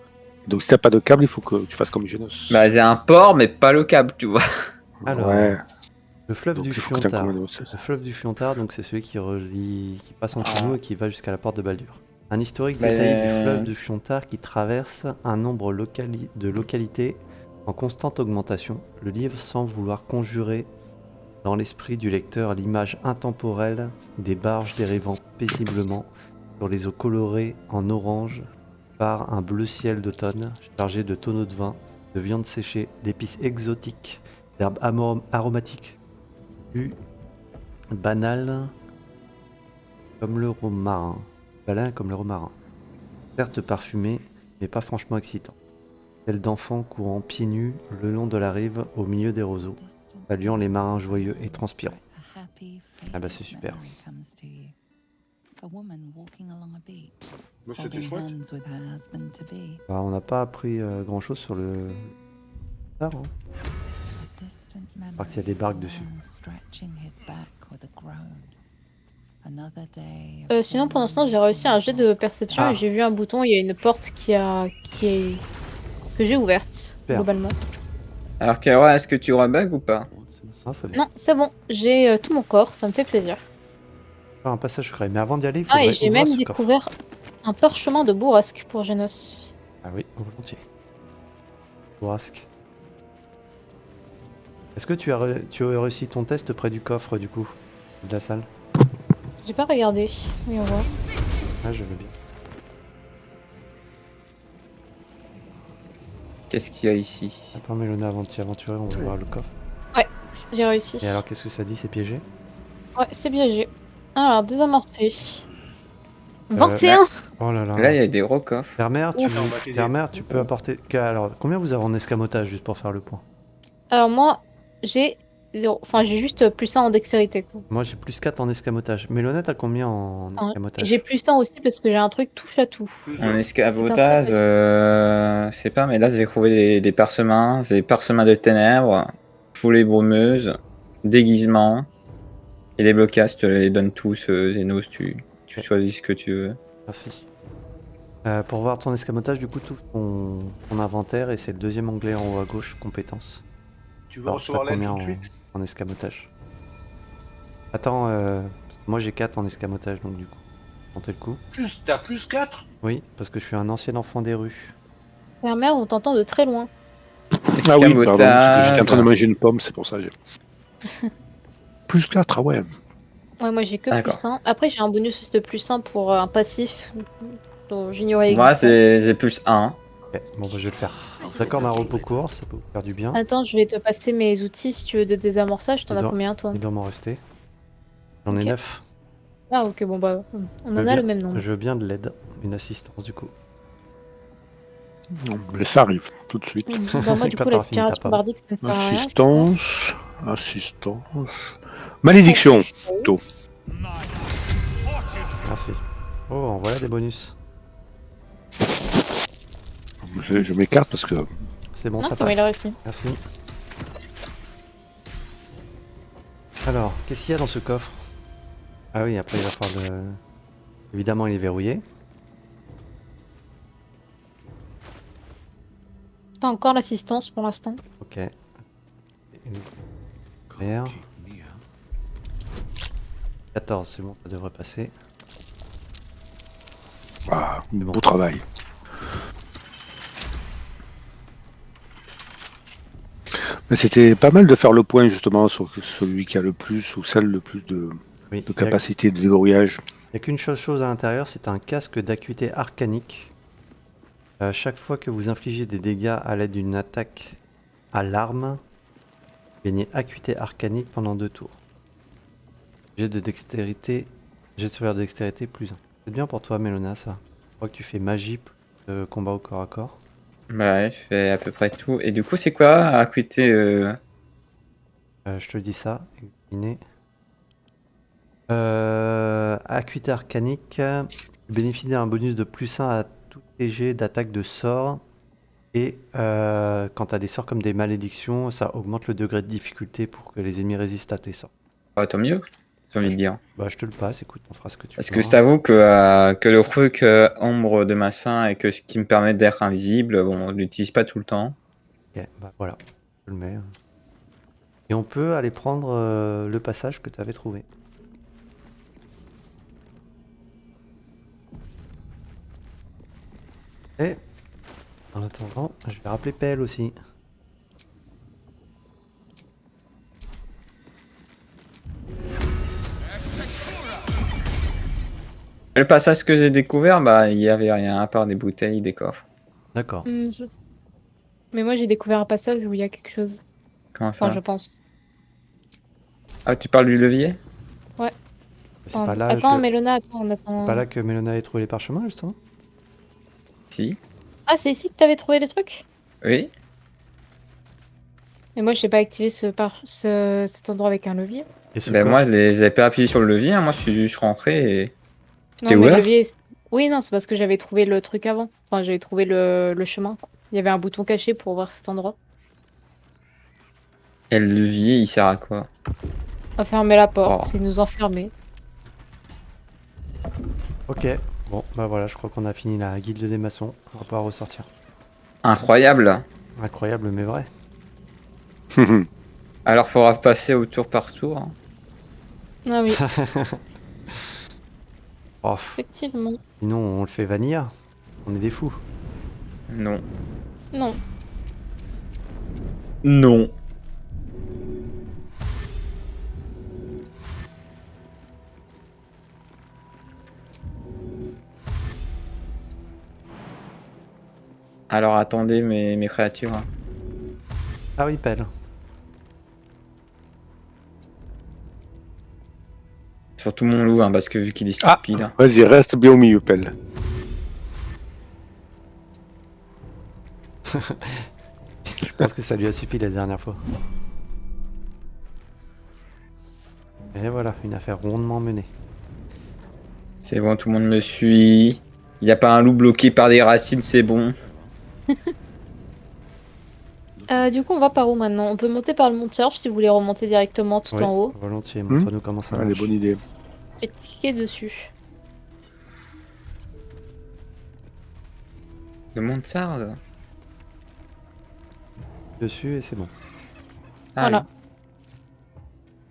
Donc si t'as pas de câble, il faut que tu fasses comme Genos. Bah, j'ai un port, mais pas le câble, tu vois. Alors, ouais. le fleuve Donc du il faut que tu aies un Fiontard. commando. Le fleuve du Fiontard, donc c'est celui qui passe entre nous et qui va jusqu'à la porte de Baldur. Un historique Mais- détaillé du fleuve du Fiontard qui traverse un nombre de localités en constante augmentation. Le livre semble vouloir conjurer dans l'esprit du lecteur l'image intemporelle des barges dérivant paisiblement sur les eaux colorées en orange par un bleu ciel d'automne chargé de tonneaux de vin, de viande séchée, d'épices exotiques, d'herbes aromatiques, plus banal comme le romarin. Banal comme le romarin. Certes parfumé, mais pas franchement excitant. Tel d'enfants courant pieds nus le long de la rive au milieu des roseaux, saluant les marins joyeux et transpirants. Ah bah c'est super. C'était chouette. Bah, on n'a pas appris grand chose sur le tard, hein. Part qu'il y a des barques dessus. Sinon, pendant ce temps, j'ai réussi un jet de perception Ah. et j'ai vu un bouton. Il y a une porte que j'ai ouverte, globalement. Alors, Kaora, est-ce que tu rebug ou pas? Ah, ça va. Non, c'est bon. J'ai tout mon corps. Ça me fait plaisir. Faire un passage secret. Mais avant d'y aller, il Ah, faudrait et j'ai ouvrir même ce coffre. découvert un parchemin de bourrasque pour Genos. Ah oui, volontiers. Bourrasque. Est-ce que tu as réussi ton test près du coffre, du coup, de la salle? J'ai pas regardé. Oui, on voit. Ah, je veux bien. Qu'est-ce qu'il y a ici? Attends, Mélona, avant de t'y aventurer, on va voir le coffre. J'ai réussi. Et alors, qu'est-ce que ça dit? C'est piégé? Ouais, c'est piégé. Alors, désamorcer. 21. Oh là là. Là, il y a des gros coffres. Terre-mère, Ouf. tu peux apporter. Alors, combien vous avez en escamotage juste pour faire le point? Alors moi, j'ai 0. Enfin, j'ai juste plus 1 en dextérité, quoi. Moi, j'ai plus 4 en escamotage. Mélona, t'as combien en Enfin, escamotage? j'ai plus 1 aussi parce que j'ai un truc touche à tout. En escamotage, je sais pas, mais là j'ai trouvé des parsemins, des parsemins de ténèbres, foulées brumeuses, déguisements et des blocages. Je te les donne tous, Zenos, tu Ok. choisis ce que tu veux. Merci. Pour voir ton escamotage, du coup, tout ton inventaire et c'est le deuxième onglet en haut à gauche, compétences. Tu veux Alors, recevoir t'as l'aide combien tout de suite en escamotage? Attends, parce que moi j'ai 4 en escamotage, donc du coup, tentez le coup. T'as plus 4? Oui, parce que je suis un ancien enfant des rues. La mère, on t'entend de très loin. Ah oui, pardon, Escamotage. j'étais en train de manger une pomme, c'est pour ça. Plus 4, ah ouais. Ouais, moi j'ai que D'accord. plus 1. Après, j'ai un bonus de plus 1 pour un passif dont j'ignorais Moi l'existence. j'ai plus 1. Ok, bon bah je vais le faire. D'accord, un repos court, ça peut vous faire du bien. Attends, je vais te passer mes outils si tu veux de désamorçage. T'en Il as doit- combien, toi? Il doit m'en rester. J'en ai Ok. 9. Ah, ok, bon bah, on Je en veux a le bien- même nombre. Je veux bien de l'aide, une assistance du coup. Non, mais ça arrive tout de suite. Bah, moi, du Quand coup, t'auras fini ta l'aspiration pomme. bardique, ça ne sert à rien. Assistance. Malédiction. Plutôt. Merci. Oh, en voilà des bonus. Je m'écarte parce que. C'est bon, Non, ça c'est bon, il a passe. réussi. Merci. Alors, qu'est-ce qu'il y a dans ce coffre? Ah oui, après il va falloir le... Évidemment, il est verrouillé. Pas encore l'assistance pour l'instant. Ok. Vert. 14, c'est bon, ça devrait passer. Ah, C'est bon. beau travail. Mais c'était pas mal de faire le point justement sur celui qui a le plus ou celle le plus de Oui, capacité de déverrouillage. il n'y a qu'une chose à l'intérieur, c'est un casque d'acuité arcanique. Chaque fois que vous infligez des dégâts à l'aide d'une attaque à l'arme, gagnez acuité arcanique pendant 2 tours. Jet de dextérité, jet de sauvegarde de dextérité plus 1. C'est bien pour toi, Mélona, ça. Je crois que tu fais magie plus combat au corps à corps. Bah ouais, je fais à peu près tout. Et du coup, c'est quoi acuité Je te dis ça. Examiner. Acuité arcanique. Tu bénéficies d'un bonus de plus 1 à tout tes jets d'attaque de sort. Et quand tu as des sorts comme des malédictions, ça augmente le degré de difficulté pour que les ennemis résistent à tes sorts. Ah, tant mieux, j'ai envie de dire. Bah, je te le passe, écoute, on fera ce que tu Parce veux. que je t'avoue que le truc ombre de machin et que ce qui me permet d'être invisible, bon, on l'utilise pas tout le temps. Ok, bah voilà, je le mets. Et on peut aller prendre le passage que tu avais trouvé. Et en attendant, je vais rappeler PL aussi. Le passage que j'ai découvert, bah, il y avait rien à part des bouteilles, des coffres. D'accord. Mais moi, j'ai découvert un passage où il y a quelque chose. Comment ça? Enfin, je pense. Ah, tu parles du levier? C'est pas là, Attends, Mélona, attends, on attend. pas là que Mélona ait trouvé les parchemins, justement? Si. Ah, c'est ici que t'avais trouvé les trucs? Oui. Mais moi, je n'ai pas activé cet endroit avec un levier. Et ce Ben coffre moi, je les avais pas appuyé sur le levier, hein. Moi, je suis rentré et... C'était Non, mais le ouvert? levier. Oui, non, c'est parce que j'avais trouvé le truc avant. Enfin, j'avais trouvé le chemin, quoi. Il y avait un bouton caché pour voir cet endroit. Et le levier, il sert à quoi? On va fermer la porte, Oh. c'est nous enfermer. Ok, bon, bah voilà, je crois qu'on a fini la guilde des maçons. On va pouvoir ressortir. Incroyable. Incroyable, mais vrai. Alors, faudra passer au tour par tour, hein. Ah oui, Oh, effectivement. sinon, on le fait vanilla. On est des fous. Non. Non. Non. Alors attendez mes créatures. Ah oui, pelle. Surtout mon loup, hein, parce que vu qu'il est Ah. stupide. Vas-y, reste bien au milieu, Pelle. Je pense que ça lui a suffi la dernière fois. Et voilà, une affaire rondement menée. C'est bon, tout le monde me suit. Il n'y a pas un loup bloqué par des racines, c'est bon. Du coup, on va par où maintenant? On peut monter par le mont de charge si vous voulez remonter directement tout Oui, en haut. volontiers, montre-nous comment ça Allez, marche. bonne idée. Faites cliquer dessus. Le Montsard. Dessus et c'est bon. Ah, Voilà.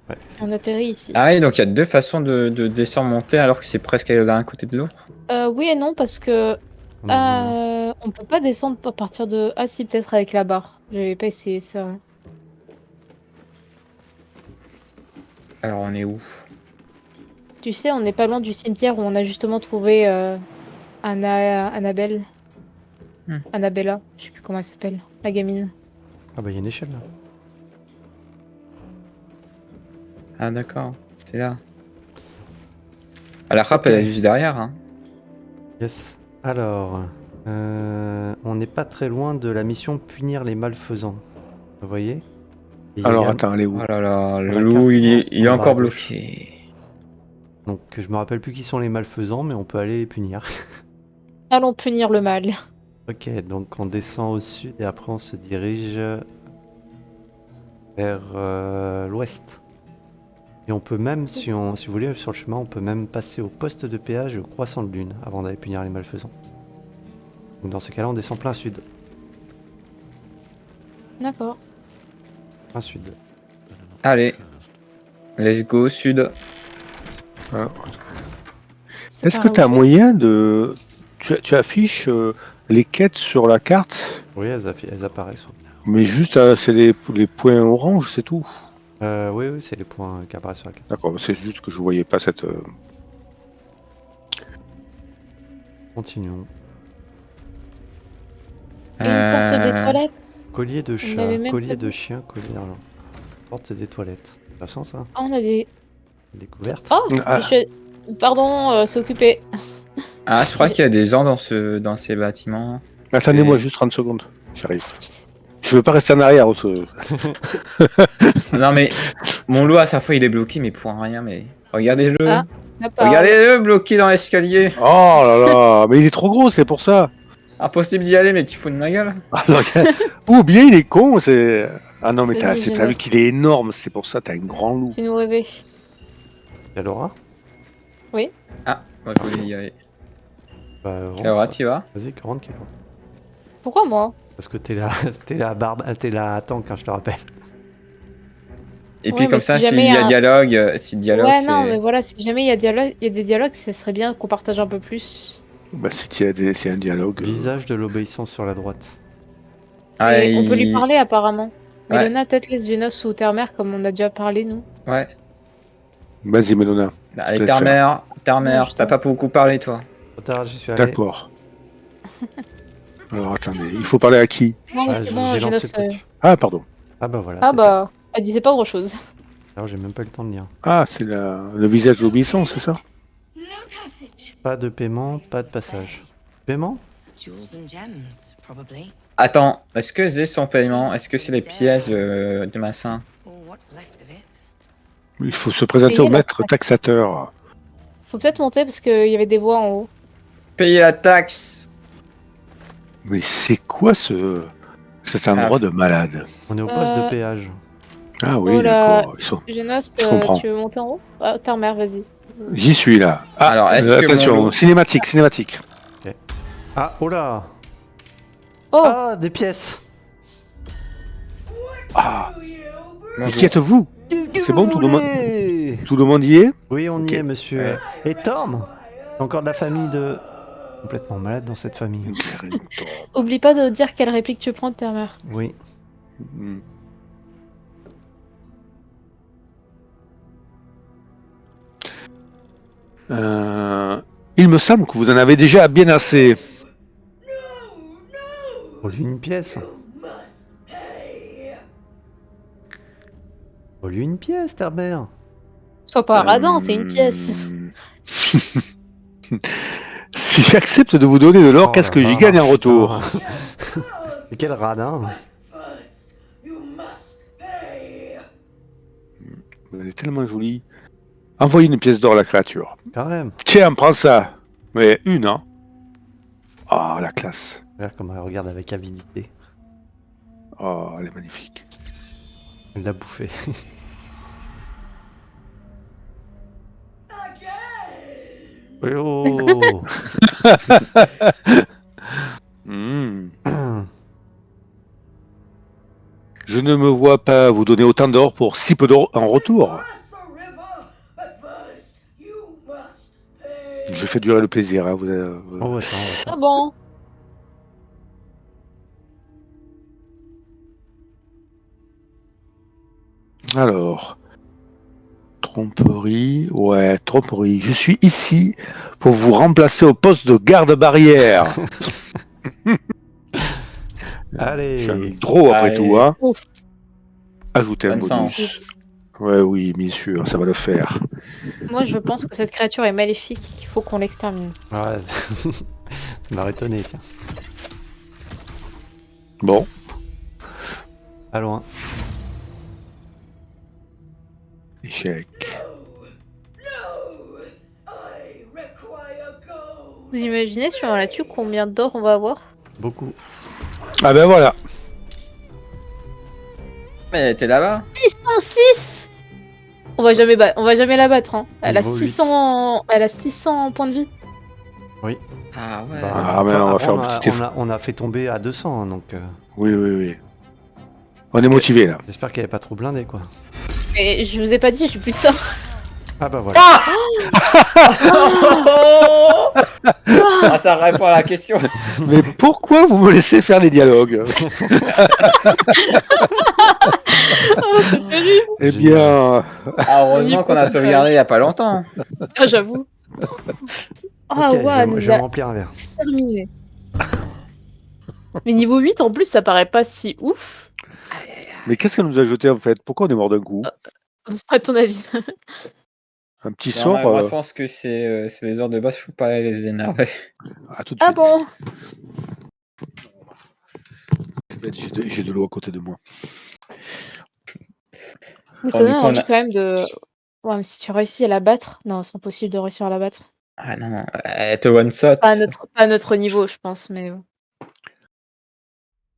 Ouais, c'est- On atterrit ici. Ah oui, donc il y a deux façons de descendre monter alors que c'est presque l'un côté de l'autre. Oui et non, parce que on a on peut pas descendre à partir de... Ah si, peut-être avec la barre. J'avais pas essayé ça. Alors on est où? Tu sais, on n'est pas loin du cimetière où on a justement trouvé Annabelle. Annabella, je sais plus comment elle s'appelle. La gamine. Ah bah il y a une échelle là. Ah d'accord, c'est là. Ah, la râpe elle est juste derrière. Hein. Yes. Alors, on n'est pas très loin de la mission punir les malfaisants. Vous voyez? Et il y a Alors, également- attends, elle est où? Oh là là, le la loup carte il est en bas à encore gauche. bloqué. Donc je me rappelle plus qui sont les malfaisants, mais on peut aller les punir. Allons punir le mal. Ok, donc on descend au sud et après on se dirige vers l'ouest. Et on peut même, si vous voulez, sur le chemin, on peut même passer au poste de péage et au croissant de lune avant d'aller punir les malfaisants. Donc dans ces cas-là, on descend plein sud. D'accord. Plein sud. Allez, let's go au sud. Ah. C'est Est-ce par que tu as où je vais. moyen de... Tu affiches les quêtes sur la carte, Oui, elles apparaissent. mais juste, c'est les points orange, c'est tout. Oui, c'est les points qui apparaissent sur la carte. D'accord, c'est juste que je voyais pas cette... Continuons. Une porte des toilettes. Collier de chat, avait même collier pas de dit. chien, collier d'argent. Porte des toilettes. Ça sent ça? Ah, on a des... Découverte. Oh Ah. Pardon, c'est occupé. Ah, je crois qu'il y a des gens dans ces bâtiments. Attendez-moi Et- juste 30 secondes, j'arrive. Je veux pas rester en arrière. Non mais, mon loup à sa fois il est bloqué mais pour rien mais... Regardez-le. Ah. Ça parle. Regardez-le bloqué dans l'escalier. Oh là là, mais il est trop gros, c'est pour ça. Impossible d'y aller mais tu fous de ma gueule. Ou bien il est con, c'est... Ah non, mais Vas-y, t'as Jonas. vu qu'il est énorme, c'est pour ça, t'as un grand loup. Tu nous rêvais. Il y a Laura? Ah, moi je voulais y aller. Bah, rentre. Laura, tu vas? Vas-y, rentre, Kélo. Pourquoi moi? Parce que t'es la tank, hein, je te rappelle. Et Ouais, puis mais comme si ça, s'il jamais y a un- dialogue, si le dialogue Ouais, c'est... non, mais voilà, si jamais il y a des dialogues, ça serait bien qu'on partage un peu plus. Bah, s'il y a un dialogue... Visage de l'obéissance sur la droite. Ah, Et on peut lui il- parler apparemment. Ouais. Mélona, peut-être les Genos ou Terre-Mère, comme on a déjà parlé, nous. Ouais. Vas-y, Mélona. Allez, laisse Terre-Mère, Non, je t'as t'en- pas beaucoup parlé toi. Trop tard, j'y suis allé. D'accord. Alors, attendez, il faut parler à qui? Non, mais Ah, c'est bon, j'ai lancé Genos. le truc. Ah, pardon. Ah bah voilà. Ah c'est bah, elle disait pas grand-chose. fait. Alors j'ai même pas eu le temps de lire. Ah, c'est le visage de l'obéissance, c'est ça? Pas de paiement, pas de passage. Paiement? Jewels and gems, probably. Attends, est-ce que c'est son paiement? Est-ce que c'est les pièces de Massin? Or what's left of it. Il faut se présenter Payer au la maître taxe. taxateur. Faut peut-être monter parce qu'il y avait des voix en haut. Payer la taxe! Mais c'est quoi cet endroit de malade? On est au poste de Euh, péage. Ah oui, Oh là. d'accord. Genos, Je comprends. tu veux monter en haut? Ah, Terre-Mère, vas-y. J'y suis là. Ah, Alors, est-ce que attention, mon loup- cinématique. Ah, oh là! Oh Ah, des pièces! Ah, mais Bonjour. qui êtes-vous? Qu'est-ce que C'est vous bon, tout le monde- voulez? Tout le monde y est? Oui, on Ok. y est, monsieur. Ouais. Et Torm? Encore de la famille de... Complètement malade dans cette famille. Oublie pas de dire quelle réplique tu prends de Terre-Mère. Oui. Hmm. Il me semble que vous en avez déjà bien assez. Vole une pièce. Vole une pièce, ta mère. Sois pas radin, c'est une pièce. Si j'accepte de vous donner de l'or, Oh qu'est-ce là que j'y là, gagne en retour? putain. Mais quel radin. Elle est tellement jolie. Envoyez une pièce d'or à la créature. Quand même. Tiens, prends ça. Mais une, hein. Ah, la classe. Regarde comment elle regarde avec avidité. Oh, elle est magnifique. Elle l'a bouffé. Oui, oh. Hmm. Je ne me vois pas vous donner autant d'or pour si peu d'or en retour. Je fais durer le plaisir. Hein, On voit ça, on voit ça. Ah bon? Alors, tromperie. Ouais, tromperie. Je suis ici pour vous remplacer au poste de garde-barrière. Je suis un Allez. draw après Allez. tout. Hein. Ouf. Ajoutez un Bonne bonus. chance. Ouais, oui, bien sûr, ça va le faire. Moi, je pense que cette créature est maléfique. Il faut qu'on l'extermine. Ouais. Ça m'a étonné, tiens. Bon, À loin. échec. Vous imaginez si on la tue, combien d'or on va avoir? Beaucoup. Ah ben voilà. Mais elle était là-bas. 606. On va jamais la battre. Hein. Elle a Niveau 600 points de vie. Ah ouais. Bah, Ah, mais on va faire un petit effort. on a fait tomber à 200, hein, donc Oui, oui, oui. On est motivé là. j'espère qu'elle est pas trop blindée, quoi. Et je vous ai pas dit, j'ai plus de ça. Ah bah voilà. Ah, ça répond à la question. Mais pourquoi vous me laissez faire les dialogues? Eh bien, Ah, heureusement qu'on a sauvegardé il y a pas longtemps. Ah, j'avoue. Ah Ok, ouais, je nous vais a me remplir un verre. exterminé. Mais niveau 8, en plus, ça paraît pas si ouf. mais qu'est-ce qu'elle nous a jeté en fait? Pourquoi on est mort d'un coup? À ton avis? Un petit Non, sort moi, je pense que c'est les heures de base, faut pas les énerver. à tout de Ah suite. bon? J'ai de l'eau à côté de moi. Mais ça Bon, du donne coup, envie quand même de... Ouais, mais si tu réussis à la battre... Non, c'est impossible de réussir à la battre. Ah non, elle te one-shot. Pas à notre niveau, je pense, mais...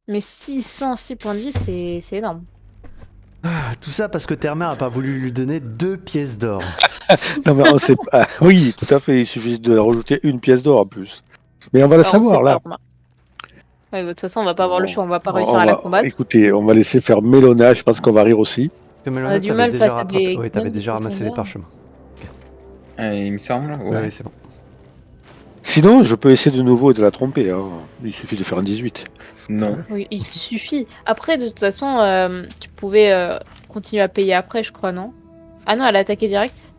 Mais 606 points de vie, c'est énorme. Ah, tout ça parce que Termer a pas voulu lui donner 2 pièces d'or. Non, mais on sait pas. Oui, tout à fait. Il suffit de rajouter une pièce d'or en plus. Mais on va la Enfin, on savoir sait là. pas, remarque. Ouais, de toute façon, on va pas avoir le choix, on va pas On réussir à la va- combattre. Écoutez, on va laisser faire Mélona. Je pense qu'on va rire aussi. Que On a du mal face à des Oui, t'avais gnolls de déjà ramassé les profondeur. parchemins. Il me semble. Oui, Ouais. oui, c'est bon. Sinon, je peux essayer de nouveau et de la tromper. Hein. Il suffit de faire un 18. Non. Oui, il suffit. Après, de toute façon, tu pouvais continuer à payer après, je crois, non? Ah non, elle a attaqué direct?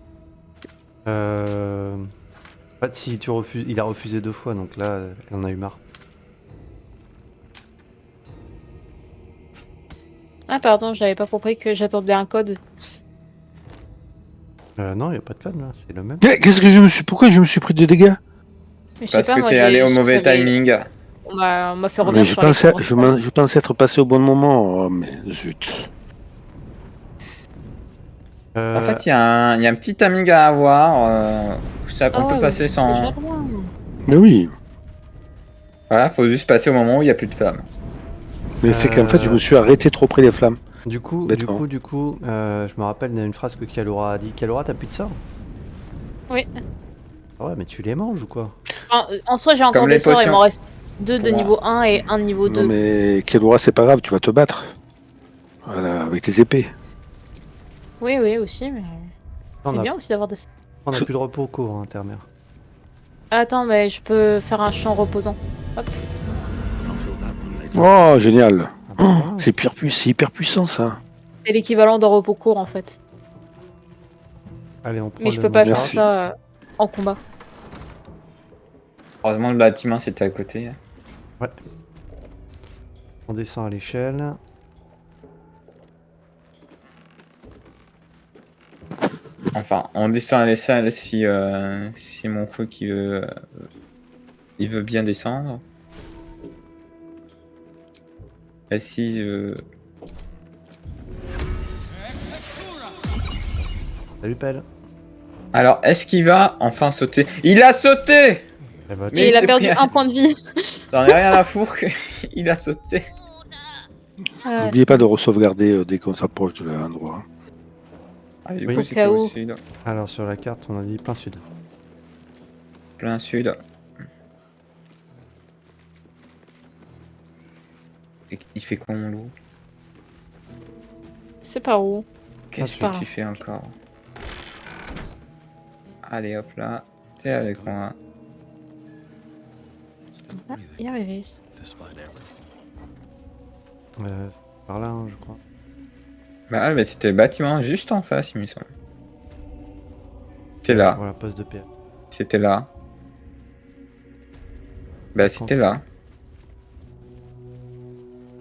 En fait, si tu refuses, il a refusé 2 fois, donc là, elle en a eu marre. Ah pardon, j'avais pas compris que j'attendais un code. Non, il a pas de code là, c'est le même. Mais pourquoi je me suis pris des dégâts? Mais je sais Parce pas, que moi, t'es allé au mauvais j'avais- timing. On m'a fait Mais revenir je sur les pensais, cours. je pensais être passé au bon moment. Oh, mais zut. En fait, il y a un petit timing à avoir. Ça, Ah on peut ouais, passer mais sans. c'est déjà loin. Mais oui. Voilà, faut juste passer au moment où il n'y a plus de femmes. Mais c'est qu'en fait, je me suis arrêté trop près des flammes. Du coup, Bêtement. je me rappelle d'une phrase que Kalora a dit. Kalora, t'as plus de sorts? Oui. Ah ouais, mais tu les manges ou quoi? Enfin, en soi, j'ai encore Comme des les sorts, il potions. m'en reste 2 de Pour moi. niveau 1 et 1 de niveau 2. Non mais Kedora, c'est pas grave, tu vas te battre. Voilà, avec tes épées. Oui, oui, aussi, mais... On C'est a, bien aussi d'avoir des... on a plus de repos au cours, hein, Termer. Attends, mais je peux faire un champ reposant. Hop. Oh, génial. Ah bah, voilà. C'est hyper puissant ça. C'est l'équivalent d'un repos court, en fait. Allez, on prend Mais je le peux pas faire Merci. ça en combat. Heureusement, le bâtiment c'était à côté. On descend à l'échelle. Enfin, on descend à l'échelle si, si mon truc il veut bien descendre. Et si Salut Pelle. Alors, est-ce qu'il va enfin sauter? Il a sauté! Eh ben, Mais Et il a c'est perdu pris- un point de vie. J'en ai rien à foutre. Il a sauté. Ah, N'oubliez pas de re-sauvegarder dès qu'on s'approche de l'endroit. Ah, du Oui. coup, Au c'était cas au où. sud. alors sur la carte, on a dit plein sud. Plein sud. Et il fait quoi, mon loup? c'est par où? Qu'est-ce pas que tu fais encore? Allez, hop là. T'es avec moi. Ah, y arrivé. Par là, hein, je crois. Bah, mais c'était le bâtiment juste en face, il me semble. C'était là. Voilà, poste de PA. C'était là. Bah, c'était là.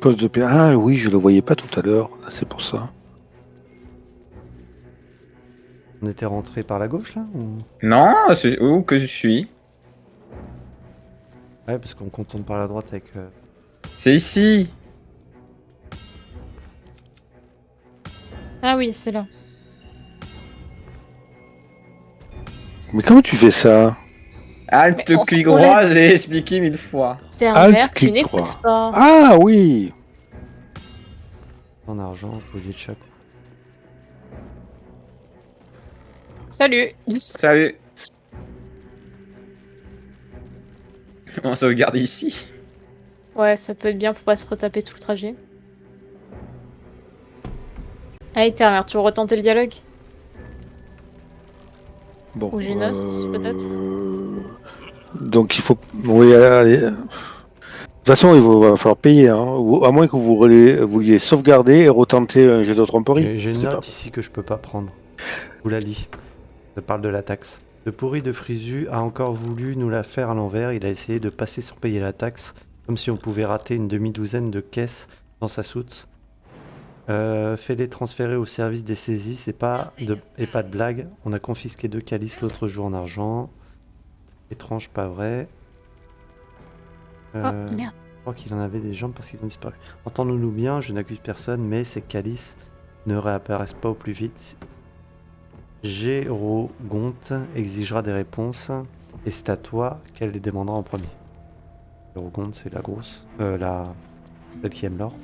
Poste de paix. Ah oui, je le voyais pas tout à l'heure. C'est pour ça. On était rentré par la gauche là ou... Non, c'est où que je suis? Ouais, parce qu'on contourne par la droite avec. C'est ici. Ah oui, c'est là. Mais comment tu fais ça? Alt, Mais on- clic on droit, je l'ai expliqué 1000 fois. Terre Alt, verte, tu clic n'écoutes droit. pas. Ah oui. En argent, collier de chaque. Salut. Salut. On sauvegarde ici. Ouais, ça peut être bien pour pas se retaper tout le trajet. Allez, Terre verte, tu veux retenter le dialogue? Bon. Ou Génos, peut-être. Donc il faut. Oui, allez. De toute façon, va falloir payer, hein. À moins que vous vouliez sauvegarder et retenter un jet de tromperie. J'ai une C'est note pas- ici que je peux pas prendre. Je vous la lis. Ça parle de la taxe. Le pourri de Frisu a encore voulu nous la faire à l'envers. Il a essayé de passer sans payer la taxe, comme si on pouvait rater une demi-douzaine de caisses dans sa soute. Fais-les transférer au service des saisies, c'est pas de blague. On a confisqué 2 calices l'autre jour en argent. Étrange, pas vrai. Oh, merde. Je crois qu'il en avait des jambes parce qu'ils ont disparu. Entendons-nous bien, je n'accuse personne, mais ces calices ne réapparaissent pas au plus vite. Gérogonte exigera des réponses et c'est à toi qu'elle les demandera en premier. Gérogonte, c'est la grosse, celle qui aime l'or.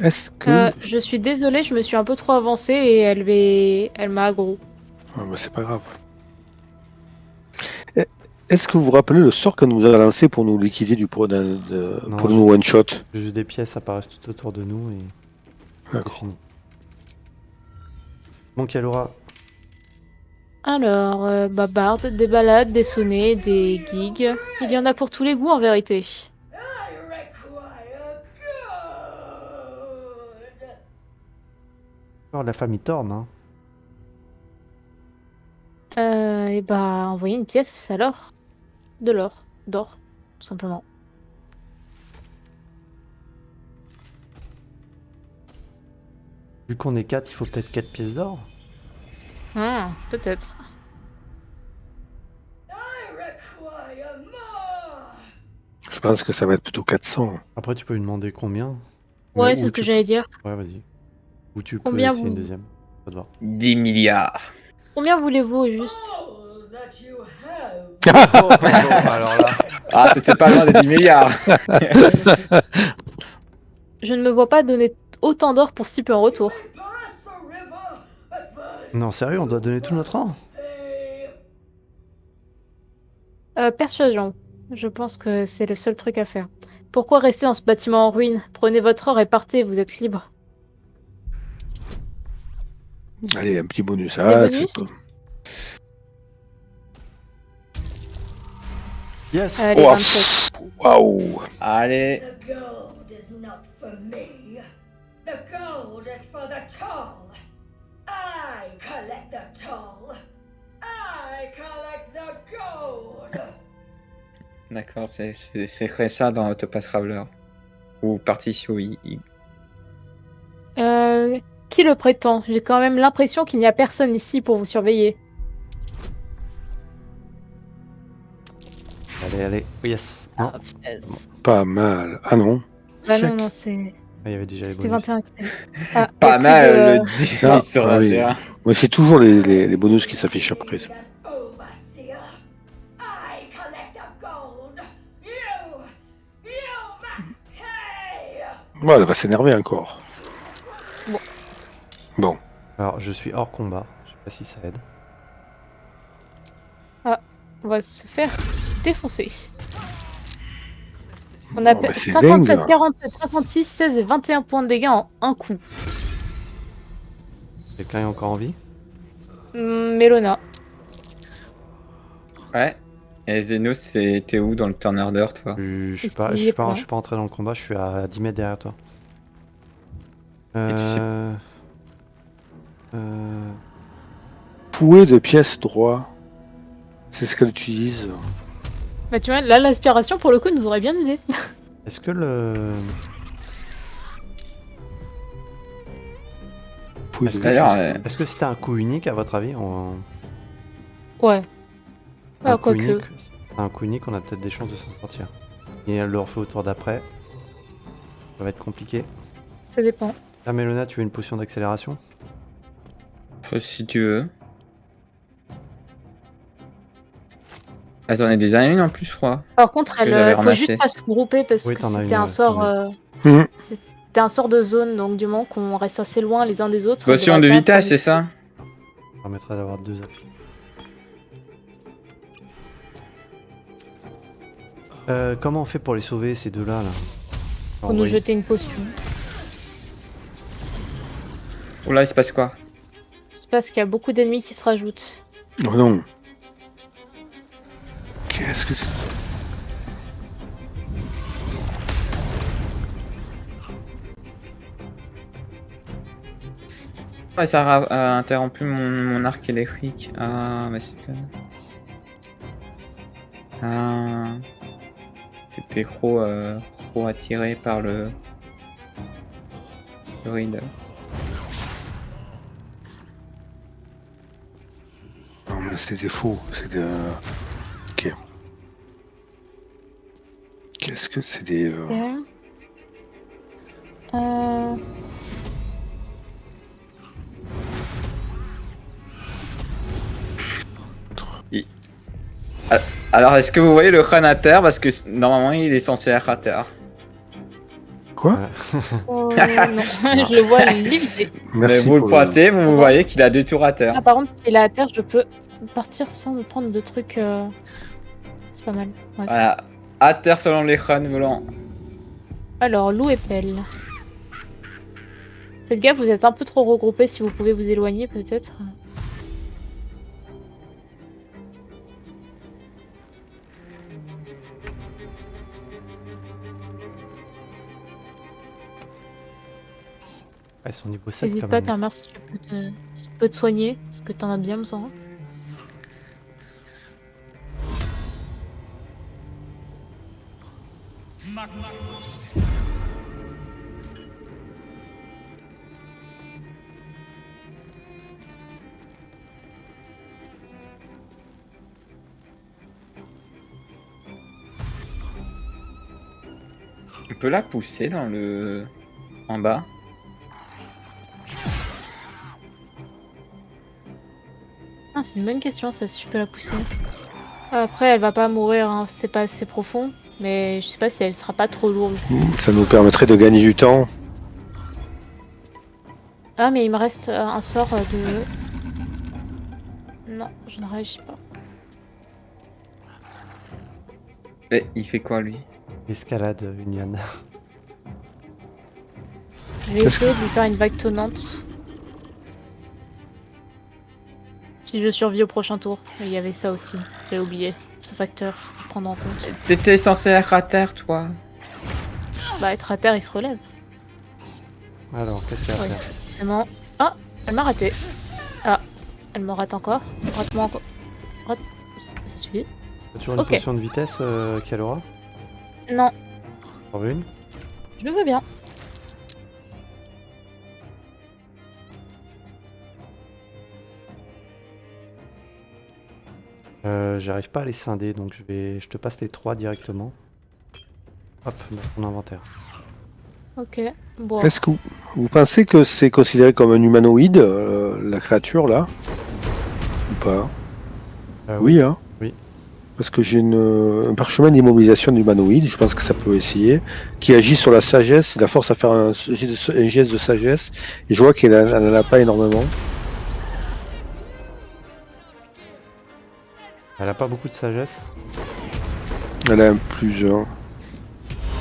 Est-ce que. Je suis désolée, je me suis un peu trop avancée et elle m'a aggro. Ah, mais c'est pas grave. Est-ce que vous vous rappelez le sort qu'elle nous a lancé pour nous liquider pour Non, nous one-shot? Juste des pièces apparaissent tout autour de nous et c'est D'accord. fini. Bon, Kalora, Alors, babarde, des balades, des sonnets, des gigs. Il y en a pour tous les goûts en vérité. encore la famille Thorne, hein. Et bah, envoyer une pièce alors. De l'or. D'or, tout simplement. Vu qu'on est 4, il faut peut-être 4 pièces d'or. Peut-être. Je pense que ça va être plutôt 400. Après, tu peux lui demander combien. Ouais, Ou c'est ce que tu- j'allais dire. Ouais, vas-y. Ou tu peux Combien essayer vous- une deuxième. Ça te va. 10 milliards. Combien voulez-vous au juste? Alors là, Ah, c'était pas loin des 10 milliards. Je ne me vois pas donner autant d'or pour si peu en retour. non, sérieux, on doit donner tout notre rang. Persuasion. Je pense que c'est le seul truc à faire. Pourquoi rester dans ce bâtiment en ruine? Prenez votre or et partez, vous êtes libre. Allez, un petit bonus. Des Ah, bonus c'est pas- Yes. Allez, Oh, 27. Waouh! Allez. The gold is not for me. The gold is for the toll. I collect the toll. I collect the gold. D'accord, c'est vrai ça dans Topaz Traveler. Ou Partition. Qui le prétend? J'ai quand même l'impression qu'il n'y a personne ici pour vous surveiller. Allez. Yes. Non. Ah, punaise. Pas mal. Ah non. Bah Check. non, c'est... Ah, il y avait déjà les C'était bonus. 21. Ah, y a Pas plus mal de- le 18 Ah, sur ah oui. 21. Moi, c'est toujours les bonus qui s'affichent après. Ça. An overseer. I collect the gold. You must pay. Ouais, elle va s'énerver encore. Bon. Bon. Alors, je suis hors combat. Je sais pas si ça aide. On va se faire défoncer. On a Oh, bah, c'est 57, dingue. 47, 56, 16 et 21 points de dégâts en un coup. Quelqu'un est encore en vie? Mélona. Ouais. Et Zeno, t'es où dans le turn order, toi? Je suis Ici, pas, il est pas. je suis pas entré dans le combat, je suis à 10 mètres derrière toi. Et tu sais- Fouet de pièces droit. C'est ce qu'elle utilise. Bah tu vois, là l'aspiration pour le coup nous aurait bien aidé. Est-ce que le... Fouet Est-ce de que, D'ailleurs, est-ce que c'était un coup unique à votre avis? Ouais. Un Ah, coup quoique. unique, si c'est un coup unique, on a peut-être des chances de s'en sortir. Et elle le refait au tour d'après. Ça va être compliqué. Ça dépend. Là, Mélona, tu veux une potion d'accélération? si tu veux. Elles en ont déjà une en plus, je crois. Par contre, Que j'avais faut ramassé. juste pas se grouper parce Oui, que t'en as c'était une, un sort. t'en Mmh. C'était un sort de zone, donc du moment qu'on reste assez loin les uns des autres. on Potion de devrait pas vitesse, c'est prendre- ça? Ça permettrait d'avoir 2 applis. Comment on fait pour les sauver, ces deux-là là? Faut nous jeter une potion. Oula, il se passe quoi? C'est parce qu'il y a beaucoup d'ennemis qui se rajoutent. Oh non. Qu'est-ce que c'est? Ouais, ça a interrompu mon arc électrique. Ah, bah c'est que... Ah... C'était trop attiré par le ride. Non, mais c'était faux. C'était. Ok. Qu'est-ce que c'est des. Alors, est-ce que vous voyez le crâne à terre? Parce que normalement, il est censé être à terre. Quoi? Oh, non, je le vois léviter. Mais Merci vous le pour pointez, vous voyez qu'il a 2 tours à terre. Ah, par contre, s'il est à terre, je peux partir sans me prendre de trucs. C'est pas mal. Bref. Voilà. À terre selon les crânes volants. Alors, loup et pelle. Faites gaffe, vous êtes un peu trop regroupés. Si vous pouvez vous éloigner, peut-être. Ils sont niveau 7 N'hésite quand pas, même. ta mère, si tu peux te soigner, parce que t'en as bien besoin. On peut la pousser dans le... en bas. Ah, c'est une bonne question, ça, si je peux la pousser. Après, elle va pas mourir, hein, c'est pas assez profond. Mais je sais pas si elle sera pas trop lourde. Ça nous permettrait de gagner du temps. Ah, mais il me reste un sort de... Non, je ne réagis pas. Et il fait quoi, lui? Escalade, Union. Je vais essayer de lui faire une vague tonnante. Si je survis au prochain tour. Il y avait ça aussi, j'ai oublié. Ce facteur à prendre en compte. T'étais censé être à terre, toi. Bah, être à terre, il se relève. Alors, qu'est-ce qu'elle va Ouais. faire? Forcément. Ah, elle m'a raté. Ah, elle me rate encore. Rate-moi encore. Rate... Ça suffit. T'as toujours une Ok. potion de vitesse, Kalora? Non, T'en veux une? je veux bien. J'arrive pas à les scinder, donc je te passe les 3 directement. Hop, dans ton inventaire. Ok. Bon. Est-ce que vous pensez que c'est considéré comme un humanoïde, la créature là? Ou pas? Oui, hein? Oui. Parce que j'ai un parchemin d'immobilisation d'humanoïde, je pense que ça peut essayer, qui agit sur la sagesse, la force à faire un geste de sagesse, et je vois qu'elle n'en a pas énormément. Elle a pas beaucoup de sagesse. Elle a un plus 1.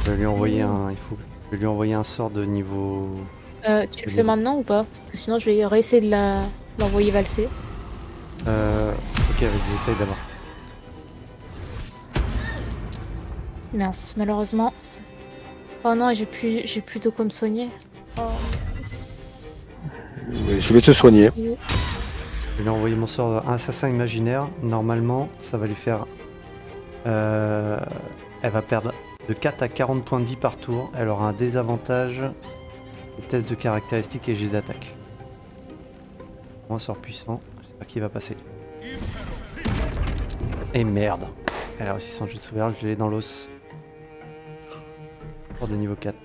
Je vais lui envoyer je vais lui envoyer un sort de niveau. Tu le fais maintenant ou pas? Parce que sinon, je vais réessayer de l'envoyer valser. Ok, vas-y, essaye d'abord. Mince, malheureusement. Oh non, j'ai plus de quoi me soigner. Oh. Je vais te soigner. Je vais lui envoyer mon sort assassin imaginaire. Normalement, ça va lui faire. Elle va perdre de 4 à 40 points de vie par tour. Elle aura un désavantage des tests de caractéristiques et jet d'attaque. Un sort puissant. J'espère qu'il va passer. Et merde. Elle a réussi son jet de sauvegarde. Je l'ai dans l'os. Sort de niveau 4.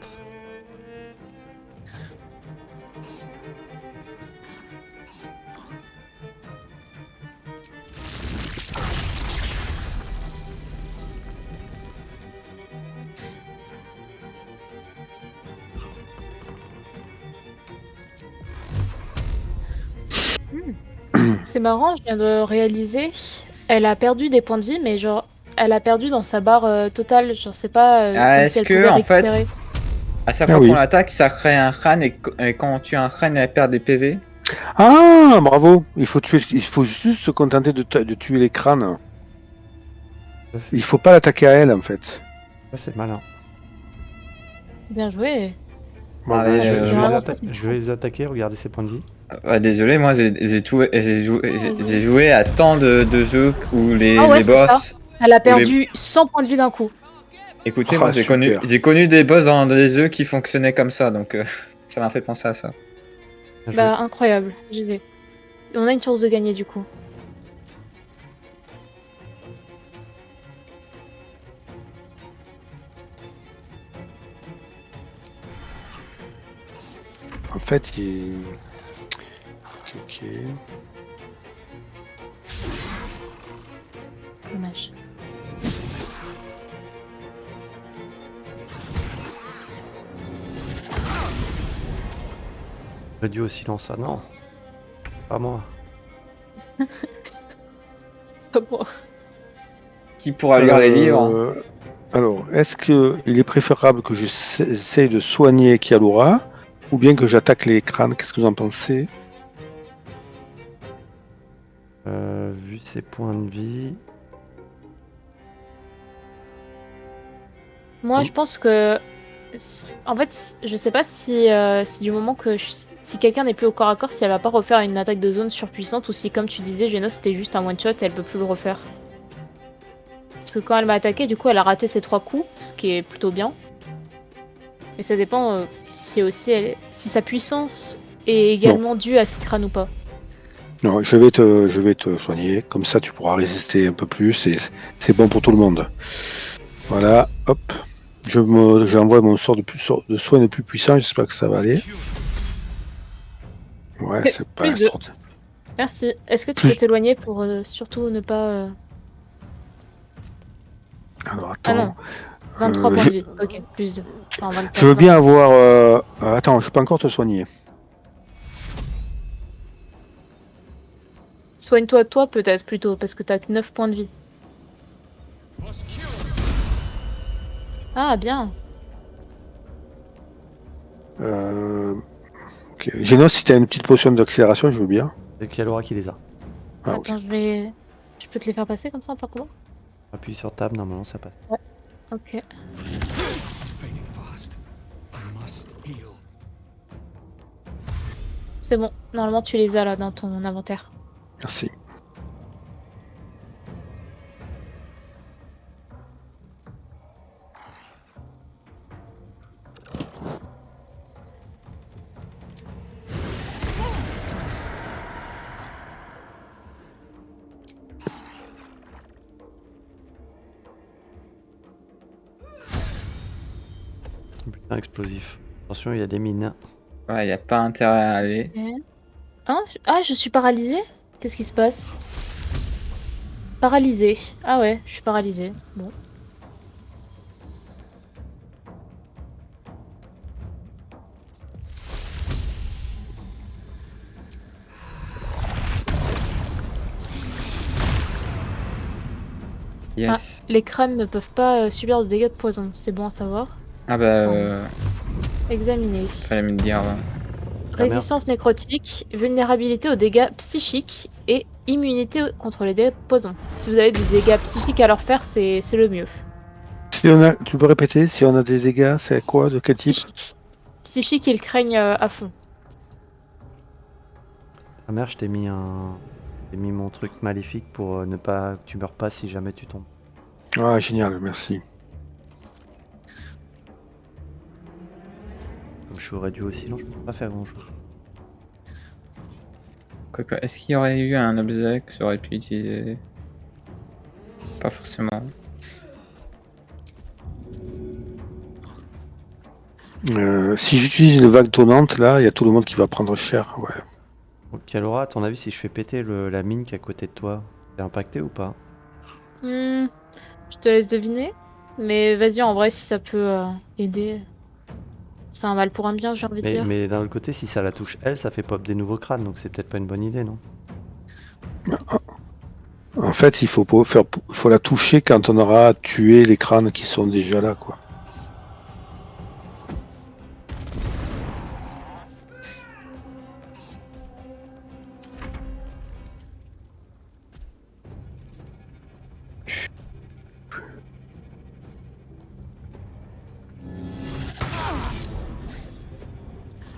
C'est marrant, je viens de réaliser. Elle a perdu des points de vie, mais genre, elle a perdu dans sa barre totale. Je sais pas Ah, comme est-ce si elle que, pouvait en fait, récupérer. À chaque Ah fois oui. qu'on l'attaque, ça crée un crâne et quand on tue un crâne, elle perd des PV. Ah, bravo! Il faut juste se contenter de tuer les crânes. Il faut pas l'attaquer à elle, en fait. Ça, c'est malin. Bien joué. Bravo. ouais, Je vais, c'est les vraiment atta- ça, c'est je vais les attaquer, regardez ses points de vie. Désolé, moi j'ai joué à tant de jeux où les, Ah ouais, les c'est boss. Elle a perdu 100 points de vie d'un coup. Écoutez, Ah, moi super. j'ai connu des boss dans des jeux qui fonctionnaient comme ça, donc ça m'a fait penser à ça. Bien joué. Bah, incroyable. J'y vais. Et on a une chance de gagner du coup. En fait, il... Ok. Dommage. Réduit au silence. Ah non. Pas moi. Pas moi. Qui pourra lire les livres? Alors, est-ce qu'il est préférable que j'essaye de soigner Kialura ou bien que j'attaque les crânes? Qu'est-ce que vous en pensez? Vu ses points de vie. Moi, Oh. je pense que. En fait, je sais pas si du moment que. Si quelqu'un n'est plus au corps à corps, si elle va pas refaire une attaque de zone surpuissante ou si, comme tu disais, Genos, c'était juste un one-shot et elle peut plus le refaire. Parce que quand elle m'a attaqué, du coup, elle a raté ses 3 coups, ce qui est plutôt bien. Mais ça dépend si aussi si sa puissance est également due à ce crâne ou pas. Non, je vais te soigner. Comme ça, tu pourras résister un peu plus et c'est bon pour tout le monde. Voilà, hop. J'envoie mon sort de soin le plus puissant. J'espère que ça va aller. Ouais, c'est pas Plus de- extraordinaire. Merci. Est-ce que tu Plus- peux t'éloigner pour surtout ne pas. Alors, Ah attends. non, 23 points je- de vie. Ok, plus 2. Enfin, 24, Je veux bien 25. avoir... Attends, je peux encore te soigner. Soigne-toi toi peut-être plutôt, parce que t'as que 9 points de vie. Ah, bien. Ok. Génos, si tu as une petite potion d'accélération, je veux bien. C'est Kialora qui les a. Ah, ok. Attends, je vais. Je peux te les faire passer comme ça, pas comment? Appuie sur table, normalement ça passe. Ok. C'est bon, normalement tu les as là dans ton inventaire. Merci. Putain, explosif. Attention, il y a des mines. Ouais, y a pas intérêt à aller. Hein? Ah, je suis paralysée? Qu'est-ce qui se passe? Paralysée. Ah ouais, je suis paralysée. Bon. Yes. Les crânes ne peuvent pas subir de dégâts de poison. C'est bon à savoir. Ah, bah, Examiner. fallait me le dire. Résistance nécrotique, vulnérabilité aux dégâts psychiques et immunité contre les dégâts de poison. Si vous avez des dégâts psychiques à leur faire, c'est le mieux. Si on a, tu peux répéter, si on a des dégâts, c'est quoi, de quel type? Psychique. Psychique, ils craignent à fond. Ah merde, je t'ai mis j'ai mis mon truc maléfique pour ne pas que tu meurs pas si jamais tu tombes. Ah, génial, merci. Comme je suis réduit au silence, je peux pas faire grand chose. Quoique, est-ce qu'il y aurait eu un objet que j'aurais pu utiliser? Pas forcément. Si j'utilise une vague tonnante, là, il y a tout le monde qui va prendre cher. Ouais. Donc, Kalora, à ton avis, si je fais péter la mine qui est à côté de toi, t'es impacté ou pas? Je te laisse deviner. Mais vas-y, en vrai, si ça peut aider. C'est un mal pour un bien, j'ai envie de dire. Mais d'un autre côté, si ça la touche elle, ça fait pop des nouveaux crânes, donc c'est peut-être pas une bonne idée, non? En fait, il faut la toucher quand on aura tué les crânes qui sont déjà là, quoi.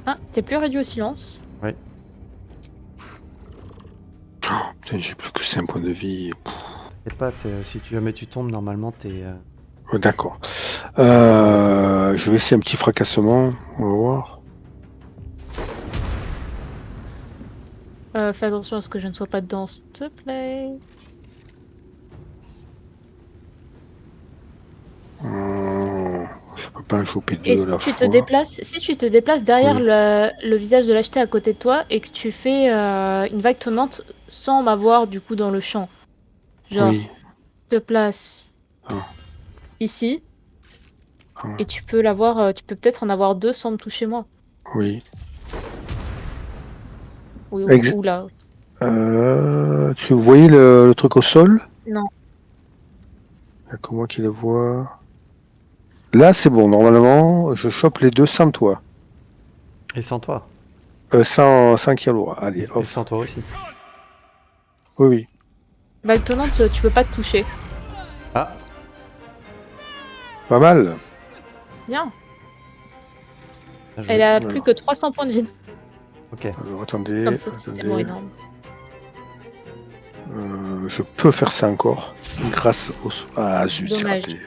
Ah, t'es plus réduit au silence. Putain, j'ai plus que 5 points de vie. T'inquiète pas, si jamais tu tombes, normalement, t'es... D'accord. Je vais essayer un petit fracassement. On va voir. Fais attention à ce que je ne sois pas dedans, s'il te plaît. Je peux pas en choper Et deux si à la tu te fois. déplaces, derrière Oui. le visage de l'acheté à côté de toi et que tu fais une vague tonnante sans m'avoir du coup dans le champ. Genre, Oui. te place Ah. ici Ah. et tu peux l'avoir, tu peux peut-être en avoir deux sans me toucher moi. Oui. Oui, Ex- ou là. Tu voyais le truc au sol? Non. D'accord, moi qui le vois. Là, c'est bon. Normalement, je chope les deux sans toi. Et sans toi. Sans Kialora. Allez, Et hop. sans toi aussi. Oui, oui. Vague tonnante, tu peux pas te toucher. Ah, Pas mal. Bien. bien joué. Elle a Alors. plus que 300 points de vie. Ok. Alors, attendez. Comme ça, c'est tellement attendez. énorme. Je peux faire ça encore. Grâce au... Ah, zut, c'est Dommage. raté.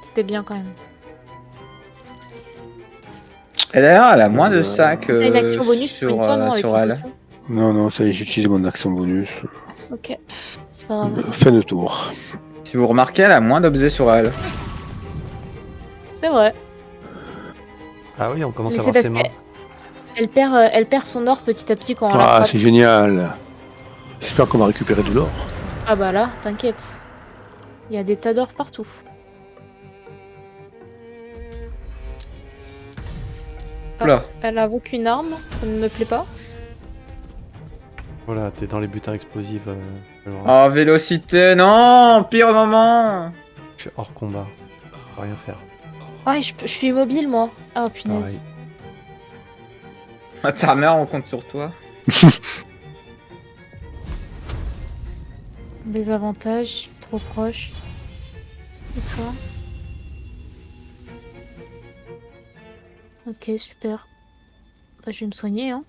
C'était bien quand même. Et d'ailleurs, elle a moins de sacs T'as une action bonus sur une toi, non, avec sur une elle. potion. Non, non, ça y est, j'utilise mon action bonus. Ok. C'est pas grave. Fin de tour. Si vous remarquez, elle a moins d'objets sur elle. C'est vrai. Ah oui, on commence Mais à c'est voir parce ses mains. Elle perd son or petit à petit quand on la Ah, frappe. c'est génial. J'espère qu'on va récupérer de l'or. Ah bah là, t'inquiète. Il y a des tas d'or partout. Ah, Oula. elle a aucune arme, ça ne me plaît pas. Voilà, t'es dans les butins explosifs. Kalora. Oh, vélocité, non! Pire moment! Je suis hors combat. Je peux rien faire. Ah, je suis immobile moi. Ah punaise. Ah, ta mère, on compte sur toi. Des avantages, je suis trop proche. Et ça. Ok, super. Bah, je vais me soigner, hein.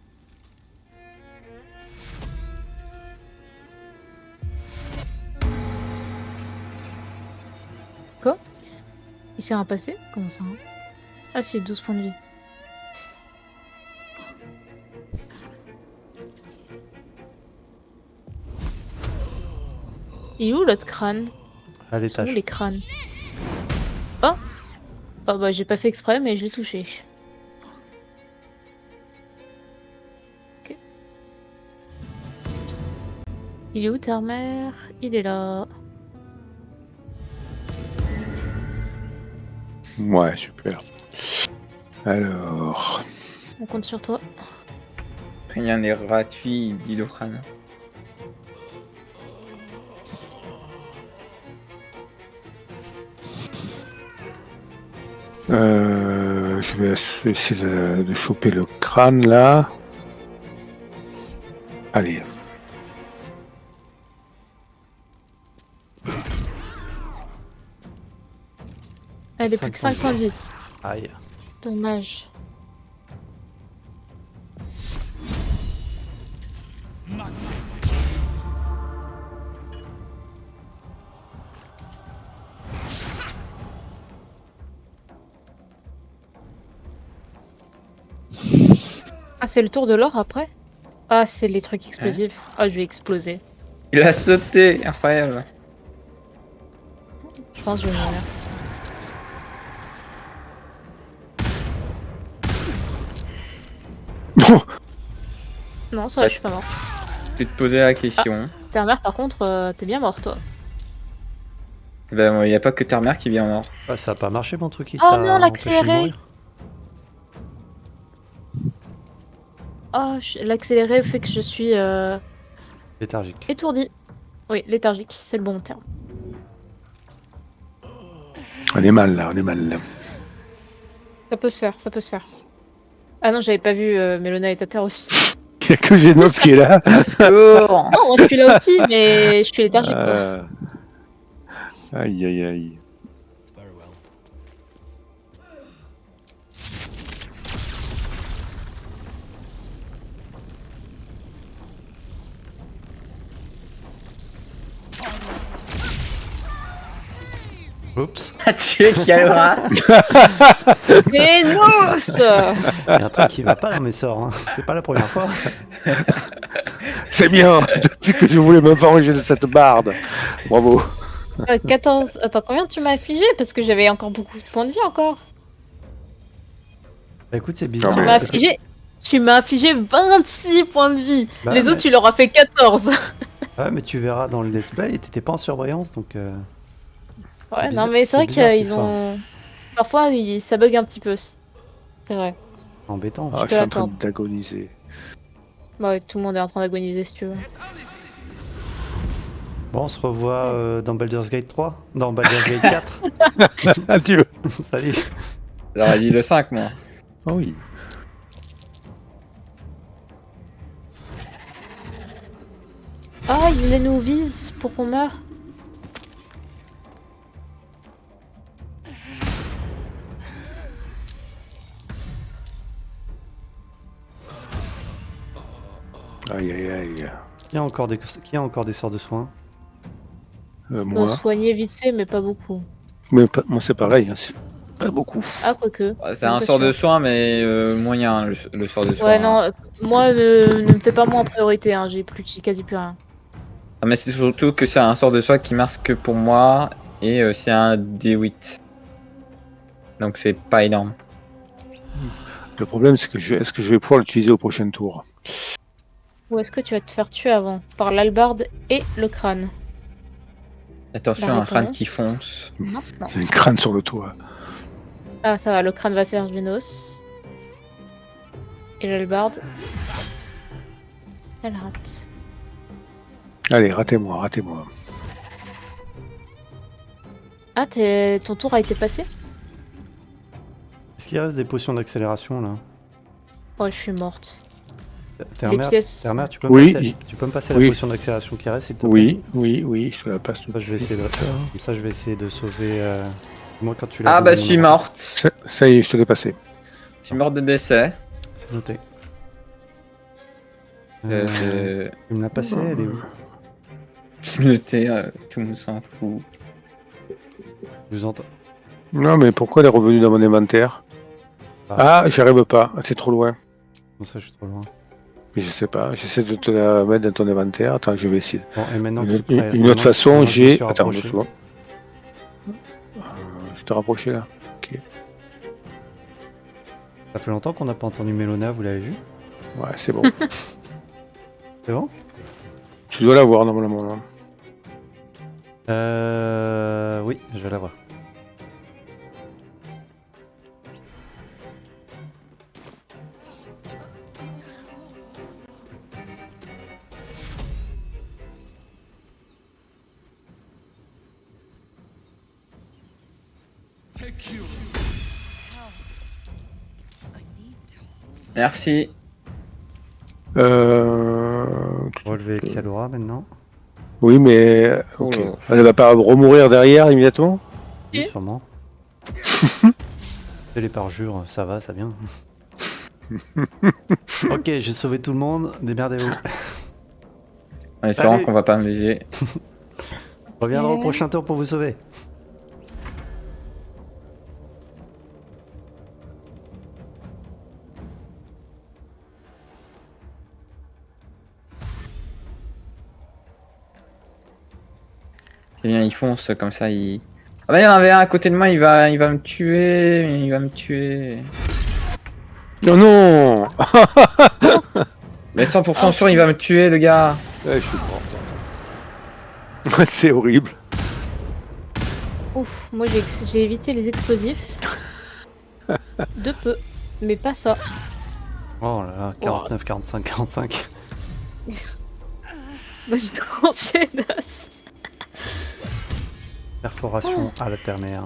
Quoi? Il s'est rien passé? Comment ça? Hein? Ah si, 12 points de vie. Il est où l'autre crâne? À Ils sont où l'étage. les crânes? Oh! Oh bah j'ai pas fait exprès, mais je l'ai touché. Ok. Il est où Terre-Mère? Il est là. Ouais, super. Alors... On compte sur toi. Rien n'est gratuit, dit Lokran. Je vais essayer de choper le crâne là. Allez. Elle est plus que 5 points de vie. Aïe. Dommage. Ah, c'est le tour de l'or après? Ah, c'est les trucs explosifs. Ah, je vais exploser. Il a sauté, incroyable. Je pense que je vais mourir. Non, ça va, je suis pas morte. Tu te posais la question. Terre-Mère, par contre, t'es bien mort, toi. Ben, il n'y a pas que Terre-Mère qui vient mort. Ah, ça a pas marché mon truc. Il Oh t'a non, empêché de l'accéléré. mourir. Oh, l'accéléré fait que je suis Léthargique. étourdie. Oui, léthargique, c'est le bon terme. On est mal là, on est mal là. Ça peut se faire, ça peut se faire. Ah non, j'avais pas vu Mélona est à terre aussi. Il n'y a que Genos qui est là. Secours. Non, moi je suis là aussi, mais je suis léthargique quoi. Aïe aïe aïe. Oups. A tué Kyra. Vénos. Il y a un truc qui va pas dans mes sorts. Hein. C'est pas la première fois. C'est bien. Depuis que je voulais me venger de cette barde. Bravo. 14... Attends, combien tu m'as affligé? Parce que j'avais encore beaucoup de points de vie encore. Bah écoute, c'est bizarre. Non, Tu mais- m'as affligé... Tu m'as affligé 26 points de vie. Bah, Les mais- autres, tu leur as fait 14. Ouais, mais tu verras dans le let's play, t'étais pas en surbrillance donc. Ouais, bizarre- non, mais c'est vrai bizarre, cette qu'ils ont... Parfois, ça bug un petit peu. C'est vrai. Embêtant. Ah, je te suis en train l'accorde. d'agoniser. Bah ouais, tout le monde est en train d'agoniser si tu veux. Bon, on se revoit dans Baldur's Gate 3, dans Baldur's Gate 4. Adieu. Salut. J'aurais dit le 5, moi. Ah oui. Ah, il nous vise pour qu'on meure. Aïe aïe aïe. Qui a encore des sorts de soins? On Moi. soigner vite fait, mais pas beaucoup. Mais moi c'est pareil. Hein. C'est pas beaucoup. Ah, quoique. C'est un sort de soin, mais moyen, le sort de soin. Ouais, non, moi, ne me fais pas moi en priorité, hein. J'ai quasi plus rien. Ah, mais c'est surtout que c'est un sort de soin qui marche que pour moi, et c'est un D8. Donc c'est pas énorme. Le problème c'est que est-ce que je vais pouvoir l'utiliser au prochain tour? Ou est-ce que tu vas te faire tuer avant? Par l'albarde et le crâne. Attention, La un crâne réponse. qui fonce. Maintenant. J'ai une crâne sur le toit. Ah, ça va, le crâne va se faire Vénos. Et l'albarde. Elle rate. Allez, ratez-moi, ratez-moi. Ah, ton tour a été passé? Est-ce qu'il reste des potions d'accélération là? Oh, je suis morte. Terre-Mère, pièces. Terre-Mère, tu peux Oui. me passer Oui. la potion d'accélération qui reste, s'il te plaît? Oui, oui, oui, je te la passe. Bah, je vais essayer de... Comme ça, je vais essayer de sauver... Moi, quand tu l'as Ah donné, bah je mon suis enfant. morte. Ça y est, je te l'ai passé. Je suis morte de décès. C'est noté. Euh, Tu me l'as passé, elle est où? C'est noté, tout le monde s'en fout. Je vous entends. Non, mais pourquoi elle est revenue dans mon inventaire? Ah, j'y arrive pas. C'est trop loin. Bon, ça, je suis trop loin. Mais je sais pas. J'essaie de te la mettre dans ton inventaire. Attends, je vais essayer. Bon, et maintenant que Une, je suis prêt, une autre maintenant- façon, maintenant que je me j'ai. suis Attends, rapproché. doucement. Je te rapproché là. Ok. Ça fait longtemps qu'on n'a pas entendu Mélona, vous l'avez vu? Ouais, c'est bon. C'est bon? Tu dois l'avoir normalement. Là. Oui, je vais la voir. Merci. Relever Kalora maintenant. Oui, mais. Ok. Oh. Elle va pas remourir derrière immédiatement? Oui, Et sûrement. Et les parjures, ça va, ça vient. Ok, j'ai sauvé tout le monde, démerdez-vous. En espérant Salut. qu'on va pas me viser. Je reviendrai au prochain tour pour vous sauver. C'est bien, il fonce comme ça, il... Ah bah il y en avait un à côté de moi, il va me tuer, il va me tuer. Non, non. Mais 100% sûr, il va me tuer, le gars. Ouais, je suis mort. C'est horrible. Ouf, moi j'ai évité les explosifs. De peu, mais pas ça. Oh là là, 49, 45, 45. Bah, je enchaîne. Perforation à la ternaire.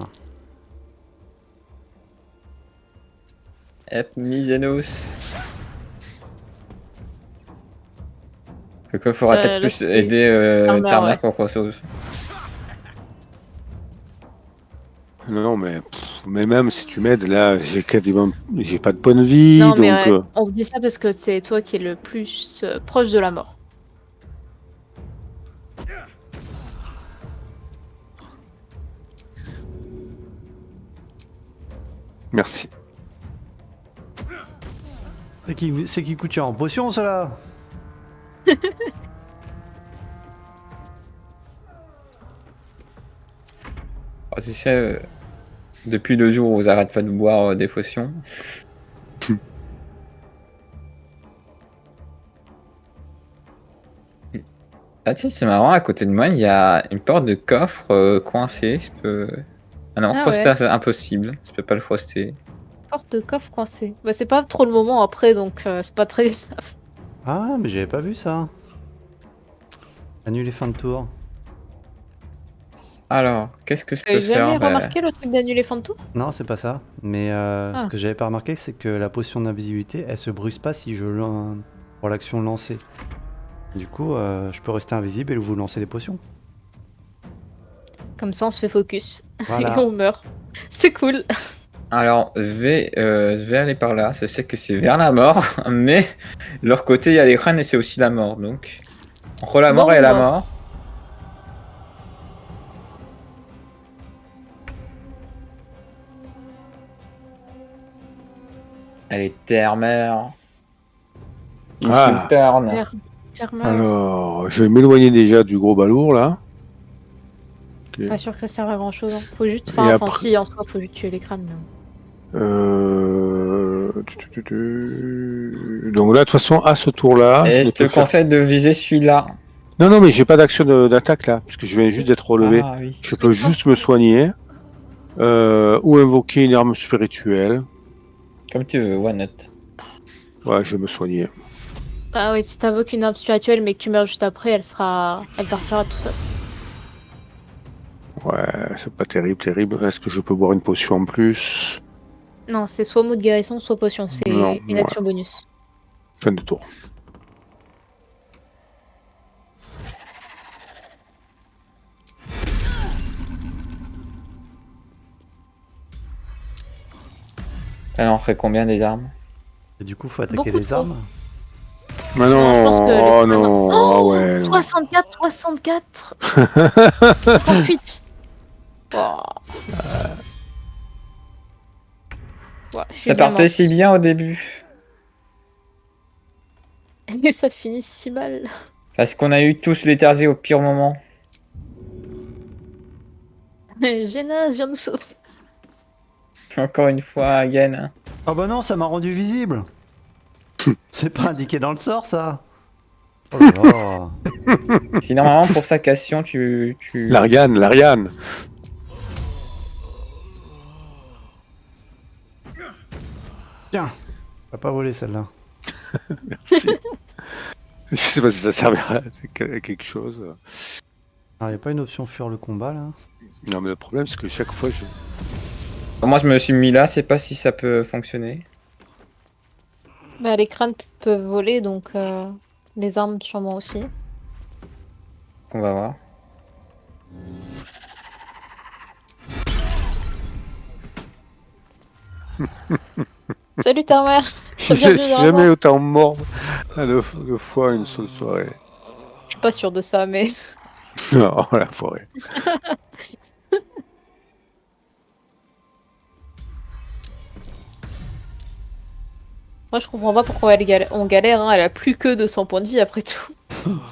Hep, Misenos. Le coffre aura peut-être là, plus c'est- aider Turner, Turner ouais. qu'autre chose. Non, mais même si tu m'aides, là, j'ai quasiment. J'ai pas de points de vie, Non, mais donc. on vous dit ça parce que c'est toi qui es le plus proche de la mort. Merci. C'est qui coûte cher en potion, cela? Oh, tu sais, depuis 2 jours, vous arrêtez pas de boire des potions. Ah tiens, c'est marrant, à côté de moi, il y a une porte de coffre coincée. Je peux... Ah non, Ah froster, ouais. c'est impossible. Je peux pas le froster. Porte de coffre coincée. Bah, c'est pas trop le moment après, donc c'est pas très grave. Ah, mais j'avais pas vu ça. Annuler fin de tour. Alors, qu'est-ce que je peux T'avais jamais faire? Bah, remarqué le truc d'annuler fin de tour? Non, c'est pas ça. Mais ce que j'avais pas remarqué, c'est que la potion d'invisibilité, elle se bruse pas si je pour l'action lancée. Du coup, je peux rester invisible et vous lancer des potions. Comme ça, on se fait focus. Voilà. Et on meurt. C'est cool. Alors, je vais aller par là. Je sais que c'est vers la mort, mais de leur côté, il y a les crânes et c'est aussi la mort. Donc, entre la mort Bon, et la bon. mort. Elle est terre-mère. Ah. Turn. Terre meurt. Alors, je vais m'éloigner déjà du gros balourd, là. Ok. Pas sûr que ça serve à grand chose. Faut juste. Et Enfin, après- si, en soi, faut juste tuer les crânes. mais- Donc là, de toute façon, à ce tour-là. Et ne je te peux faire- conseille de viser celui-là. Non, mais j'ai pas d'action d'attaque là, parce que je viens juste d'être relevé. Ah oui. Je peux juste me soigner. Ou invoquer une arme spirituelle. Comme tu veux, why not? Ouais, je vais me soigner. Ah oui, si t'invoques une arme spirituelle mais que tu meurs juste après, elle partira de toute façon. Ouais, c'est pas terrible. Est-ce que je peux boire une potion en plus? Non, c'est soit mot de guérison, soit potion. C'est Non, une ouais. action bonus. Fin de tour. Elle en ferait combien des armes? Et du coup, faut attaquer Beaucoup les trop. armes. Ah Non, je pense que les oh crânes- non, ah ouais. non. 64 58 Oh. Ouais, je suis Ça bien partait mince. si bien au début. Mais ça finit si mal. Parce qu'on a eu tous les Terziers au pire moment. Génaz vient nous sauver. Encore une fois, again. Ah bah non, ça m'a rendu visible. C'est pas indiqué dans le sort, ça. Oh là là. Si normalement pour sa question, tu... L'Ariane. Tiens, on va pas voler celle-là. Merci. Je sais pas si ça servira à quelque chose. Alors, y a pas une option fuir le combat, là? Non, mais le problème, c'est que chaque fois, Moi je me suis mis là, je sais pas si ça peut fonctionner. Bah, les crânes peuvent voler, donc les armes sûrement aussi. On va voir. Salut ta mère. j'ai Bienvenue dans la jamais mort. autant mort à deux fois une seule soirée. Je suis pas sûre de ça, mais Non, la forêt. moi je comprends pas pourquoi on galère, hein. Elle a plus que 200 points de vie après tout.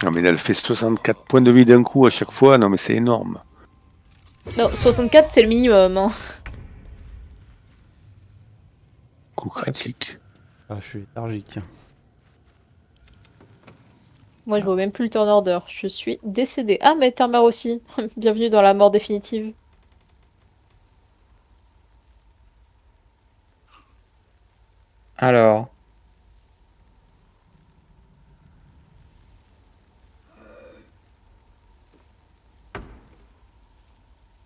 Non, mais elle fait 64 points de vie d'un coup à chaque fois. Non, mais c'est énorme. Non, 64 c'est le minimum, hein. Coup critique. Ah, je suis léthargique, tiens. Moi je vois même plus le turn order. Je suis décédée. Ah, mais ta mère aussi. Bienvenue dans la mort définitive. Alors.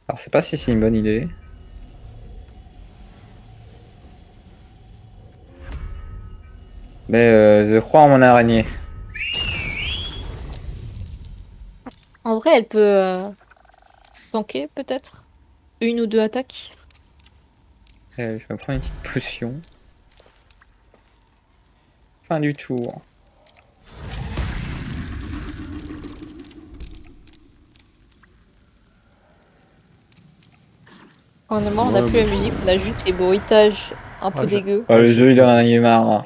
Alors, je sais pas si c'est une bonne idée. Mais je crois en mon araignée. En vrai, elle peut tanker peut-être. Une ou deux attaques. Je me prends une petite potion. Fin du tour. Quand on est mort, on n'a plus la musique, on a juste les bruitages un peu Ouais, dégueux. Oh, le jeu il en a eu marre. Là.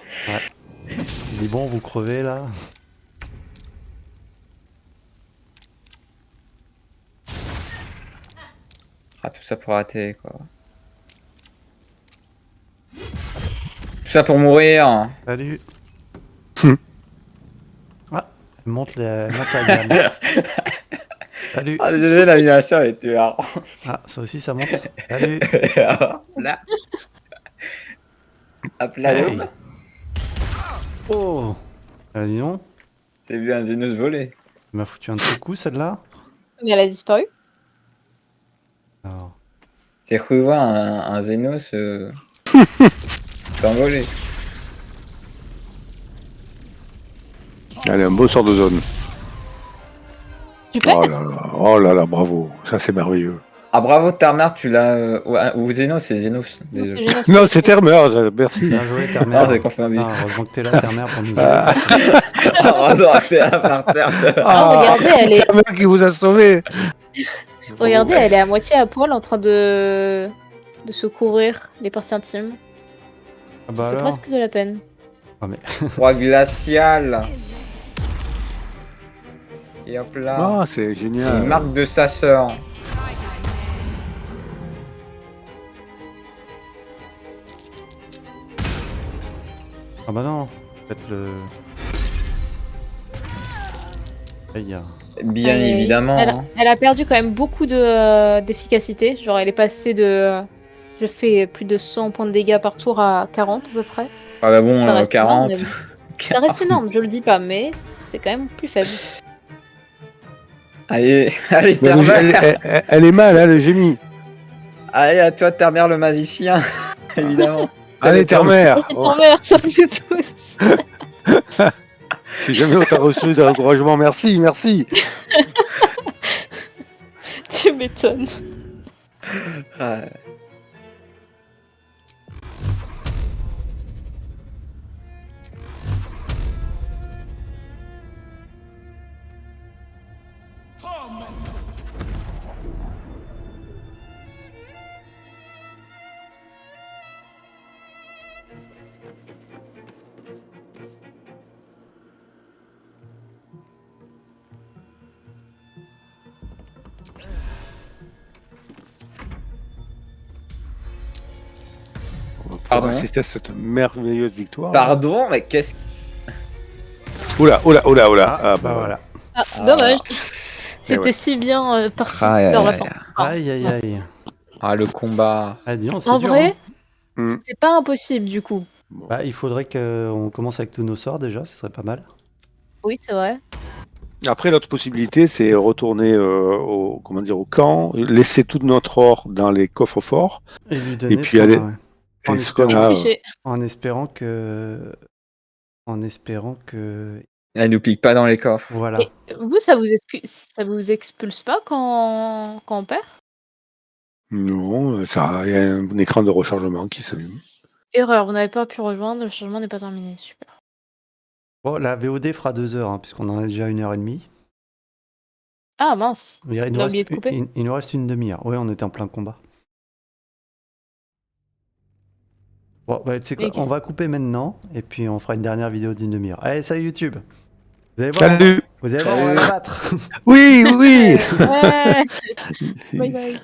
Il dit bon, vous crevez, là. Ah, tout ça pour rater quoi. Tout ça pour mourir. Salut. Ah, elle monte la gamme. Salut. Ah, désolé, l'animation elle était marrant. Ah, ça aussi, ça monte. Salut. Là. Hop là, Hey. l'aube. Oh. Ah, dis donc, T'as vu un Zénos voler. elle m'a foutu un de ces coups, celle-là. Mais elle a disparu. Alors, T'as cru voir un Zénos s'envoler. Allez, un beau sort de zone. Super. Oh là là, bravo. Ça, c'est merveilleux. Ah bravo Termer, tu l'as... ou Zénos, c'est Zénos. Non, c'est Désolé. génial. Non, c'est Termer, merci. bien joué, Ah, Termer. j'ai confirmé. Ah, heureusement que t'es là, Termer, pour nous aider. Heureusement que t'es là par terre. Ah, regardez, elle est... Termer qui vous a sauvé. regardez, elle est à moitié à poil en train de se couvrir les parties intimes. Ah Ça bah fait alors. presque de la peine. Ah, mais... Roi glacial. Et hop là. Ah, c'est Et génial. marque de sa sœur. Ah bah non. Peut-être le... Aïe. Bien Elle- évidemment. Elle, hein. elle a perdu quand même beaucoup d'efficacité. Genre, elle est passée de... Je fais plus de 100 points de dégâts par tour à 40 à peu près. Ah bah bon, Ça reste 40. énorme, Ça reste énorme, je le dis pas, mais c'est quand même plus faible. Allez, allez Mais Termer. elle est mal, hein, le génie. Allez, à toi Termer le magicien. Évidemment. Allez, Termer. Oh, ton mère, ça fait tous. J'ai jamais autant reçu d'encouragement. Merci, merci. Tu m'étonnes. Ah, Pardon. assister à cette merveilleuse victoire. Pardon, mais qu'est-ce que... Oula. Ah, bah voilà. Ah, dommage. Eh C'était ouais. si bien parti Aïe, aïe, vers la aïe. fin. Aïe aïe aïe. Ah, le combat. Ah, dis donc, c'est En dur, vrai, hein. Hmm. c'est pas impossible du coup. Bah, il faudrait qu'on commence avec tous nos sorts déjà, ce serait pas mal. Oui, c'est vrai. Après, l'autre possibilité, c'est retourner au camp, laisser tout notre or dans les coffres forts, Et lui donner. et puis ce qu'on aller. a, ouais. En Et ce qu'on Et a, tricher. En espérant que. En espérant que. Elle nous pique pas dans les coffres. Voilà. Et vous, ça vous expulse pas quand on perd? non, ça, il y a un écran de rechargement qui s'allume. Erreur, vous n'avez pas pu rejoindre, le changement n'est pas terminé. Super. Bon, la VOD fera 2 heures, hein, puisqu'on en a déjà 1h30. Ah mince. Il On nous a oublié reste, de couper. il nous reste une demi-heure. Ouais, on était en plein combat. Bon, bah, tu sais quoi, Ok. on va couper maintenant, et puis on fera une dernière vidéo d'une demi-heure. Allez, salut YouTube. Vous allez voir, Salut. vous allez voir, on va Salut. la battre. Oui. Ouais. Bye bye.